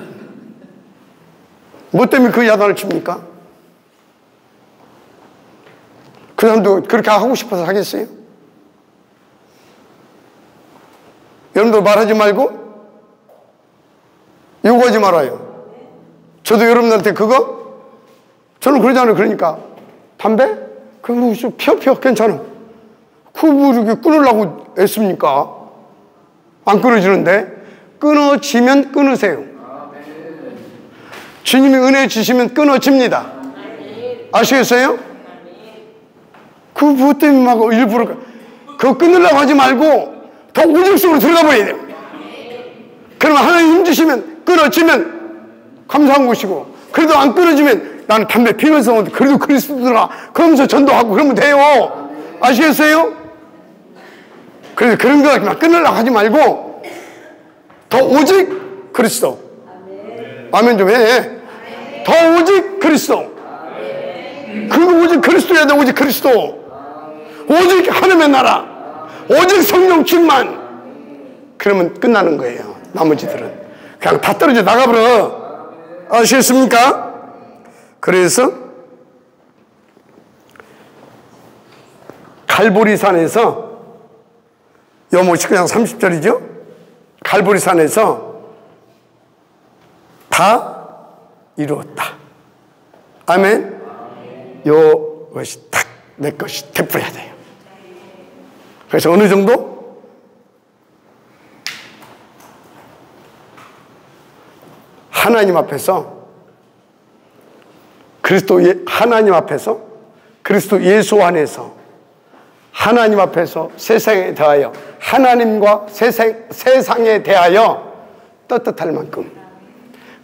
뭐 때문에 그 야단을 칩니까? 그 사람도 그렇게 하고 싶어서 하겠어요? 여러분들 말하지 말고 요구하지 말아요. 저도 여러분들한테 그거, 저는 그러잖아요. 그러니까 담배? 그럼 뭐 피워 괜찮아. 그거 뭐 이렇게 끊으려고 애씁니까? 안 끊어지는데. 끊어지면 끊으세요. 주님이 은혜 주시면 끊어집니다. 아시겠어요? 그 무엇 때문에 막 일부러 그거 끊으려고 하지 말고 더 오직 속으로 들어가 버려야 돼요. 그러면 하나님 힘주시면 끊어지면 감사한 것이고, 그래도 안 끊어지면 나는 담배 피면서 그래도 그리스도더라 그러면서 전도하고 그러면 돼요. 아시겠어요? 그래서 그런 거 막 끊으려고 하지 말고 더 오직 그리스도. 아멘 좀 해. 더 오직 그리스도. 그 오직 그리스도야 돼. 오직 그리스도. 오직 하나님의 나라, 오직 성령 충만. 그러면 끝나는 거예요. 나머지들은 그냥 다 떨어져 나가버려. 아시겠습니까? 그래서 갈보리산에서 요모 19장 30절이죠. 갈보리산에서 다 이루었다. 아멘. 요것이 딱 내 것이 되풀어야 돼요. 그래서 어느 정도? 하나님 앞에서 하나님 앞에서 그리스도 예수 안에서 하나님 앞에서 세상에 대하여 하나님과 세상에 대하여 떳떳할 만큼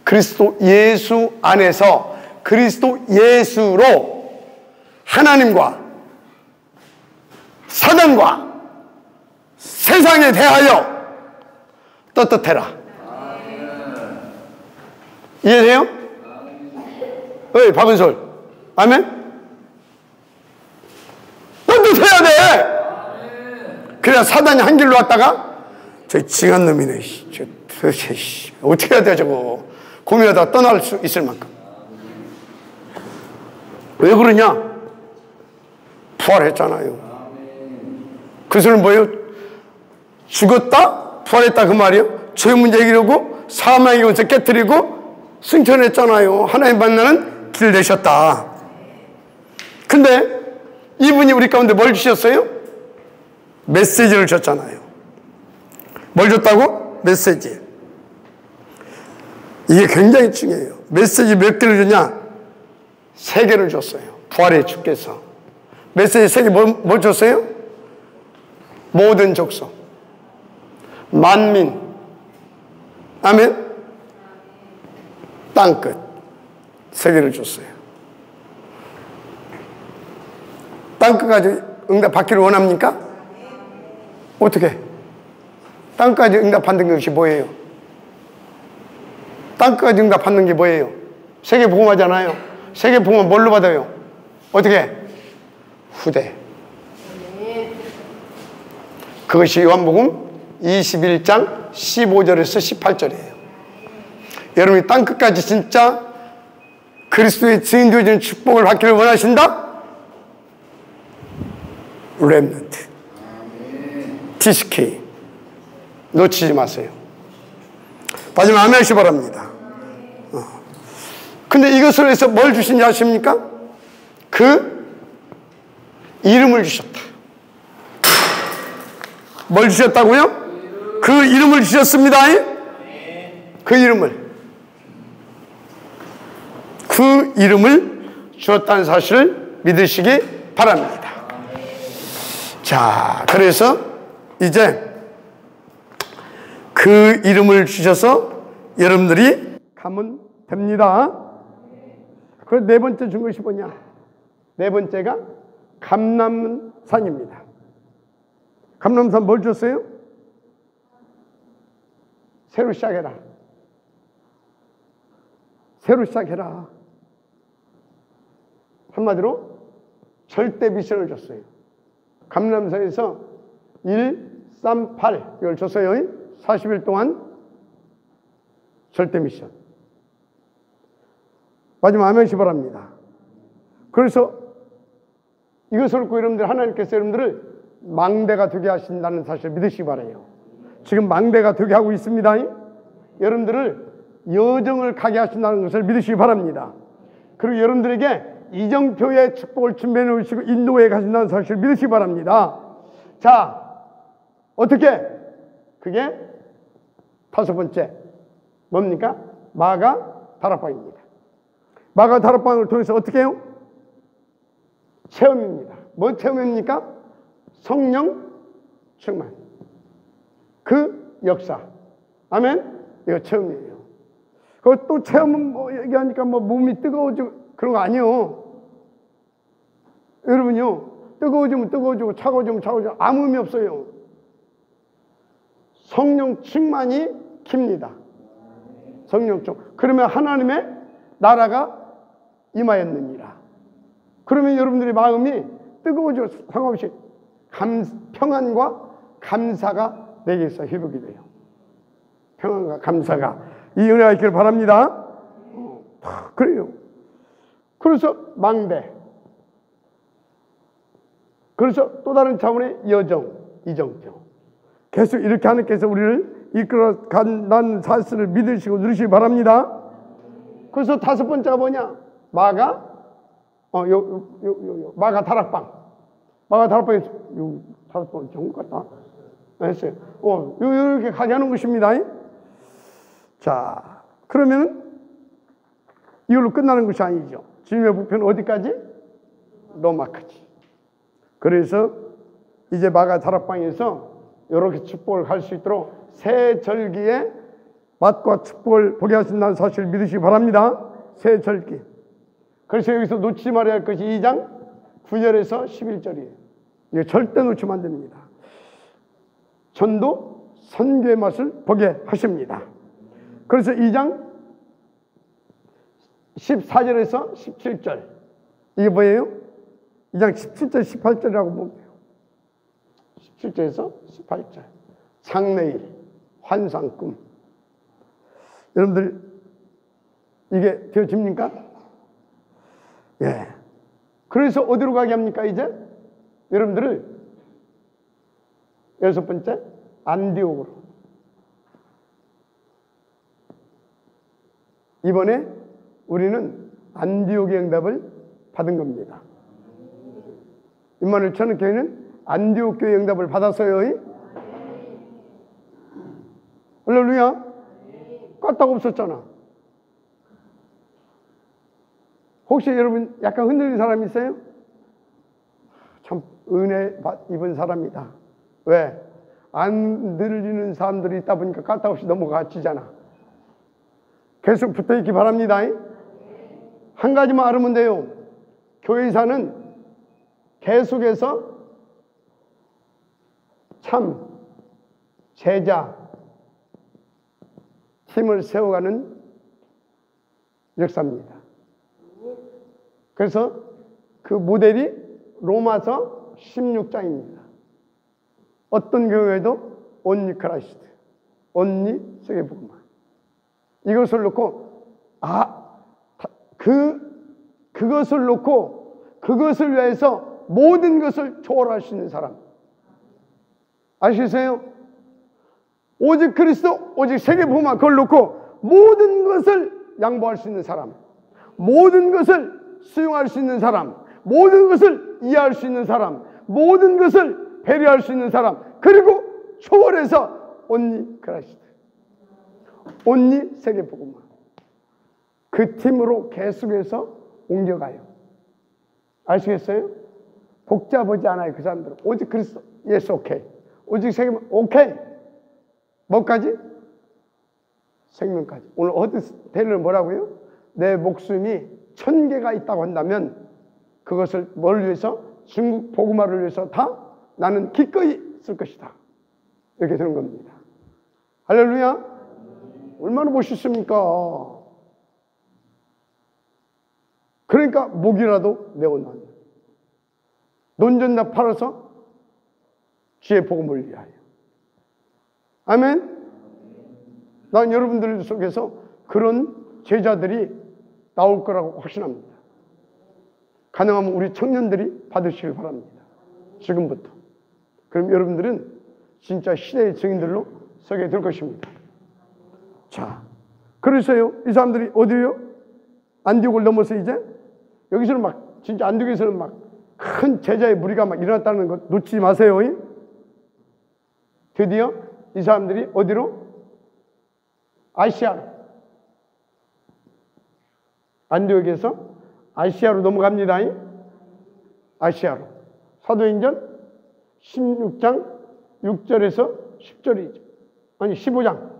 그리스도 예수 안에서 그리스도 예수로 하나님과 사단과 세상에 대하여 떳떳해라. 이해돼요? 어이 박은솔 아멘? 떳떳해야 돼. 그래야 사단이 한 길로 왔다가 저 징한 놈이네 어떻게 해야 돼 저거 고민하다가 떠날 수 있을 만큼. 왜 그러냐? 부활했잖아요. 그 소리는 뭐예요? 죽었다 부활했다 그 말이에요. 죄 문제 해결하고 사망의 권세 깨뜨리고 승천했잖아요. 하나님 만나는 길 되셨다. 근데 이분이 우리 가운데 뭘 주셨어요? 메시지를 줬잖아요. 뭘 줬다고? 메시지. 이게 굉장히 중요해요. 메시지 몇 개를 줬냐? 3개를 줬어요. 부활의 주께서. 메시지 3개 뭘 줬어요? 모든 족속, 만민, 아멘, 땅끝 3개를 줬어요. 땅끝까지 응답받기를 원합니까? 어떻게? 땅끝까지 응답받는 것이 뭐예요? 땅끝까지 응답받는 게 뭐예요? 세계 복음하잖아요. 세계 복음은 뭘로 받아요? 어떻게? 후대. 그것이 요한복음 21장 15절에서 18절이에요. 여러분이 땅끝까지 진짜 그리스도의 증인 되어지는 축복을 받기를 원하신다? 렘넌트 TCK 놓치지 마세요. 마지막 아멘 하시기 바랍니다. 근데 이것을 위해서 뭘 주신지 아십니까? 그 이름을 주셨다. 뭘 주셨다고요? 그 이름을 주셨습니다. 그 이름을 주었다는 사실을 믿으시기 바랍니다. 자, 그래서 이제 그 이름을 주셔서 여러분들이 가면 됩니다. 그리고 네 번째 준 것이 뭐냐? 네 번째가 감람산입니다. 감람산 뭘 줬어요? 새로 시작해라. 새로 시작해라. 한마디로 절대 미션을 줬어요. 감람산에서 138 이걸 줬어요. 40일 동안 절대 미션. 마지막 아멘시 바랍니다. 그래서 이것을 듣고 여러분들 하나님께서 여러분들을 망대가 되게 하신다는 사실을 믿으시기 바라요. 지금 망대가 되게 하고 있습니다. 여러분들을 여정을 가게 하신다는 것을 믿으시기 바랍니다. 그리고 여러분들에게 이정표의 축복을 준비해 놓으시고 인도에 가신다는 사실을 믿으시기 바랍니다. 자, 어떻게? 그게 5번째 뭡니까? 마가 다락방입니다. 마가 다락방을 통해서 어떻게 해요? 체험입니다. 뭐 체험입니까? 성령 충만. 그 역사. 아멘? 이거 체험이에요. 그것도 체험은 뭐 얘기하니까 뭐 몸이 뜨거워지고 그런 거 아니에요. 여러분요, 뜨거워지면 뜨거워지고 차가워지면 차가워지고 아무 의미 없어요. 성령 충만이 킵니다. 성령 충만. 그러면 하나님의 나라가 임하였느니라. 그러면 여러분들의 마음이 뜨거워지고 상관없이 평안과 감사가 내게서 회복이 돼요. 평안과 감사가 이 은혜가 있기를 바랍니다. 그래요. 그래서 망대. 그래서 또 다른 차원의 여정, 이정표. 계속 이렇게 하나님께서 우리를 이끌어 간다는 사실을 믿으시고 누리시기 바랍니다. 그래서 다섯 번째가 뭐냐? 마가 다락방. 마가 다락방에서 다섯 번 정도 같다. 했어요. 이렇게 가게 하는 것입니다. 자, 그러면 이걸로 끝나는 것이 아니죠. 주님의 목표는 어디까지? 로마까지. 그래서 이제 마가 다락방에서 이렇게 축복을 갈 수 있도록 새 절기에 맛과 축복을 보게 하신다는 사실을 믿으시기 바랍니다. 새 절기. 그래서 여기서 놓치지 말아야 할 것이 2장 9절에서 11절이에요. 이거 절대 놓치면 안 됩니다. 전도, 선교의 맛을 보게 하십니다. 그래서 2장 14절에서 17절. 이게 뭐예요? 2장 17절, 18절이라고 보면 돼요. 17절에서 18절. 장래일, 환상, 꿈. 여러분들, 이게 되어집니까? 예. 그래서 어디로 가게 합니까, 이제? 여러분들을 여섯 번째, 안디옥으로. 이번에 우리는 안디옥의 응답을 받은 겁니다. 임마누엘 천은교회는 안디옥 교회 응답을 받았어요. 할렐루야. 까딱 없었잖아. 혹시 여러분 약간 흔들린 사람 있어요? 참 은혜 입은 사람이다. 왜? 안 들리는 사람들이 있다 보니까 까딱없이 넘어가지잖아. 계속 붙어있기 바랍니다. 한 가지만 알으면 돼요. 교회사는 계속해서 참 제자 팀을 세워가는 역사입니다. 그래서 그 모델이 로마서 16장입니다. 어떤 교회도 온리 크라이스트, 온리 세계복음화. 이것을 놓고 그것을 놓고 그것을 위해서 모든 것을 초월할 수 있는 사람. 아시겠어요? 오직 그리스도, 오직 세계복음화 그걸 놓고 모든 것을 양보할 수 있는 사람, 모든 것을 수용할 수 있는 사람, 모든 것을 이해할 수 있는 사람, 모든 것을 배려할 수 있는 사람, 그리고 초월해서 온리 크라이스트, 온리 세계복음화. 그 팀으로 계속해서 옮겨가요. 아시겠어요? 복잡하지 않아요. 그 사람들은 오직 그리스도, 예수 오케이, 오직 세계 오케이. 뭐까지? 생명까지. 오늘 어디서는 뭐라고요? 내 목숨이 1000개가 있다고 한다면 그것을 뭘 위해서? 중국 복음화를 위해서 다 나는 기꺼이 쓸 것이다. 이렇게 되는 겁니다. 할렐루야. 얼마나 멋있습니까? 그러니까 목이라도 내어놓는 논전다 팔아서 주의 복음을 위하여. 아멘. 난 여러분들 속에서 그런 제자들이 나올 거라고 확신합니다. 가능하면 우리 청년들이 받으시길 바랍니다. 지금부터. 그럼 여러분들은 진짜 시대의 증인들로 서게 될 것입니다. 자, 그래서요, 이 사람들이 어디요? 안디옥을 넘어서 이제 여기서는 막 진짜 안디옥에서는 막 큰 제자의 무리가 막 일어났다는 것 놓치지 마세요. 드디어 이 사람들이 어디로? 아시아로. 안디옥에서 아시아로 넘어갑니다. 아시아로. 사도행전 16장 6절에서 10절이죠. 아니 15장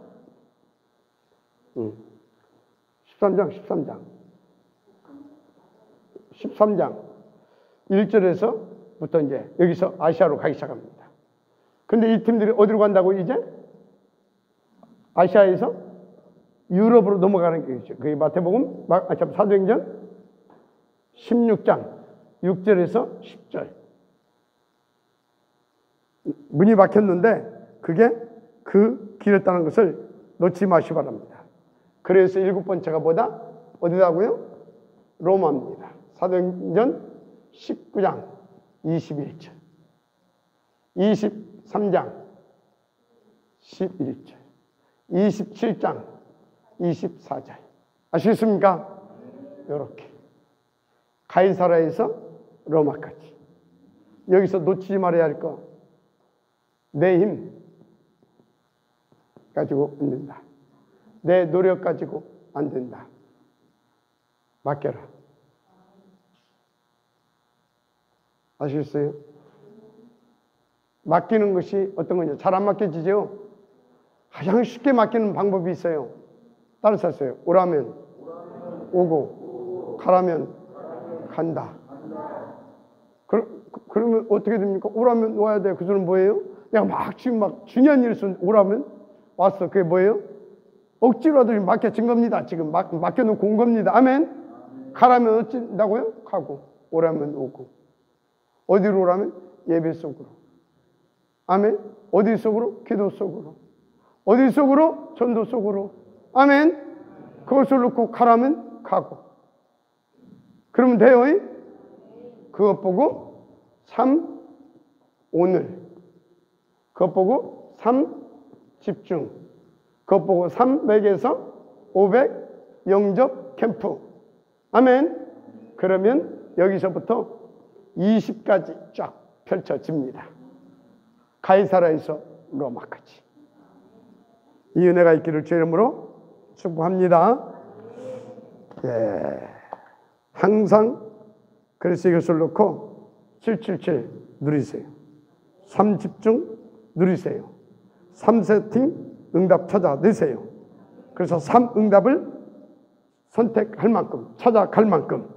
13장 1절에서부터 이제 여기서 아시아로 가기 시작합니다. 근데 이 팀들이 어디로 간다고? 이제 아시아에서 유럽으로 넘어가는 게 있죠. 그게 마태복음 사도행전 16장 6절에서 10절. 문이 막혔는데 그게 그 길이었다는 것을 놓치지 마시기 바랍니다. 그래서 7번째가 뭐다? 어디다고요? 로마입니다. 사도행전 19장 21절, 23장 11절, 27장 24절. 아시겠습니까? 이렇게 가이사라에서 로마까지. 여기서 놓치지 말아야 할 거, 내 힘 가지고 안 된다. 내 노력 가지고 안 된다. 맡겨라. 아시겠어요? 맡기는 것이 어떤 거냐? 잘 안 맡겨지죠? 가장 쉽게 맡기는 방법이 있어요. 따라서 하세요. 오라면 오고, 가라면 간다. 그러면 어떻게 됩니까? 오라면 와야 돼. 그 소리는 뭐예요? 내가 막 지금 막 중요한 일을 쓰는 오라면 왔어. 그게 뭐예요? 억지로라도 맡겨진 겁니다. 지금 맡겨놓고 온 겁니다. 아멘. 가라면 어쩐다고요? 가고, 오라면 오고. 어디로 오라면? 예배 속으로. 아멘. 어디 속으로? 기도 속으로. 어디 속으로? 전도 속으로. 아멘. 그것을 놓고 가라면 가고. 그러면 돼요. 그것 보고 3 오늘. 그것 보고 3 집중. 그것 보고 300에서 500 영접 캠프. 아멘. 그러면 여기서부터 20까지 쫙 펼쳐집니다. 가이사라에서 로마까지. 이 은혜가 있기를 주의 이름으로 축복합니다. 예. 항상 그래서 이것을 놓고 777 누리세요. 3 집중 누리세요. 3 세팅 응답 찾아 넣으세요. 그래서 3 응답을 선택할 만큼, 찾아갈 만큼.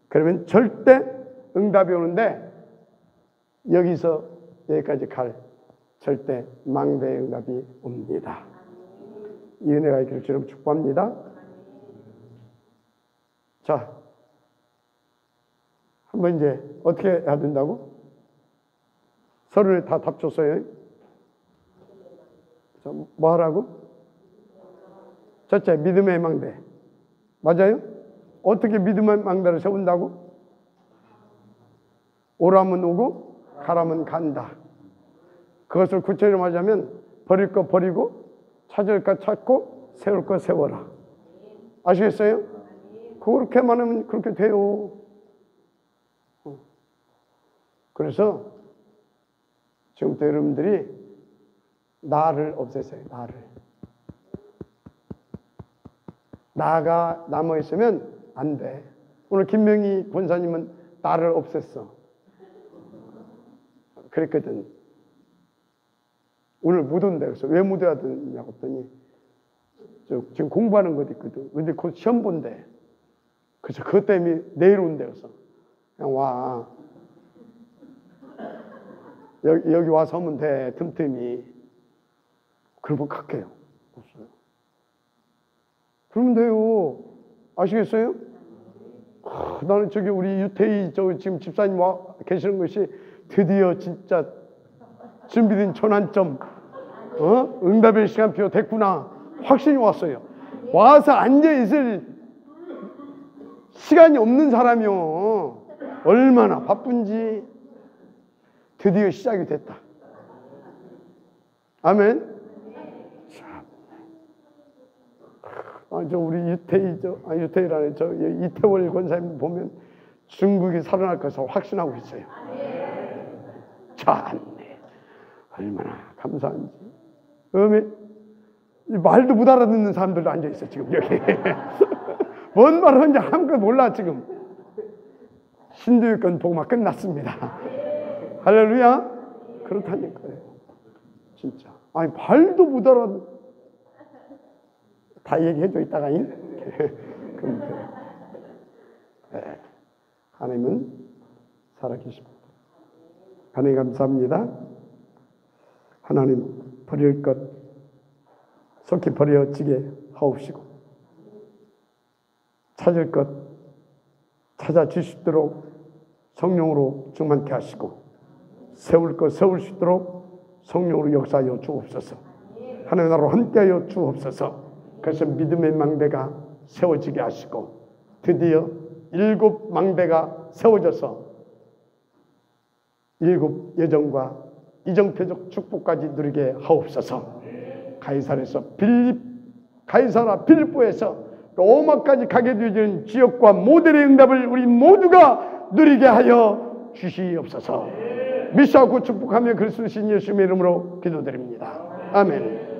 그러면 절대 응답이 오는데 여기서 여기까지 갈 절대 망대의 응답이 옵니다. 이 은혜가 있기를 주님 축복합니다. 자, 한번 이제 어떻게 해야 된다고? 서로를 다 답 줬어요. 자, 뭐 하라고? 첫째, 믿음의 망대. 맞아요? 어떻게 믿음의 망대를 세운다고? 오라면 오고 가라면 간다. 그것을 구체적으로 말하자면 버릴 거 버리고 찾을 거 찾고 세울 거 세워라. 아시겠어요? 그렇게만 하면 그렇게 돼요. 그래서 지금부터 여러분들이 나를 없애세요. 나가 남아있으면 안 돼. 오늘 김명희 권사님은 나를 없앴어. 그랬거든. 오늘 못 온다. 그래서 왜 못 와야 되냐고 했더니 지금 공부하는 것도 있거든. 근데 곧 시험 본대. 그래서 그것 때문에 내일 온대. 그래서 그냥 와. 여기 와서 하면 돼. 틈틈이. 그러면 갈게요. 없어요. 그러면 돼요. 아시겠어요? 나는 저기 우리 유태희 지금 집사님 와 계시는 것이 드디어 진짜 준비된 전환점, 응답의 시간표 됐구나. 확신이 왔어요. 와서 앉아있을 시간이 없는 사람이요. 얼마나 바쁜지. 드디어 시작이 됐다. 아멘. 저 우리 유태희라는 이태월 권사님 보면 중국이 살아날 것을 확신하고 있어요. 참네. 얼마나 감사한지. 말도 못 알아듣는 사람들도 앉아있어, 지금 여기. 뭔 말을 하는지 아무것도 몰라, 지금. 신도유권 복음화 끝났습니다. 할렐루야. 그렇다니까요. 진짜. 아니 발도 못 알아. 다 얘기해줘 이따가. 그럼 네. 하나님은 살아계십니다. 하나님 감사합니다. 하나님 버릴 것 속히 버려지게 하옵시고 찾을 것 찾아주시도록 성령으로 충만케 하시고 세울 것 세울 수 있도록 성령으로 역사하여 주옵소서. 하나님 나라로 함께하여 주옵소서. 그래서 믿음의 망대가 세워지게 하시고 드디어 7 망대가 세워져서 7 예정과 이정표적 축복까지 누리게 하옵소서. 가이사라 빌립보에서 로마까지 가게 되어지는 지역과 모델의 응답을 우리 모두가 누리게 하여 주시옵소서. 미사하고 축복하며 그리스도 신 예수님의 이름으로 기도드립니다. 아멘.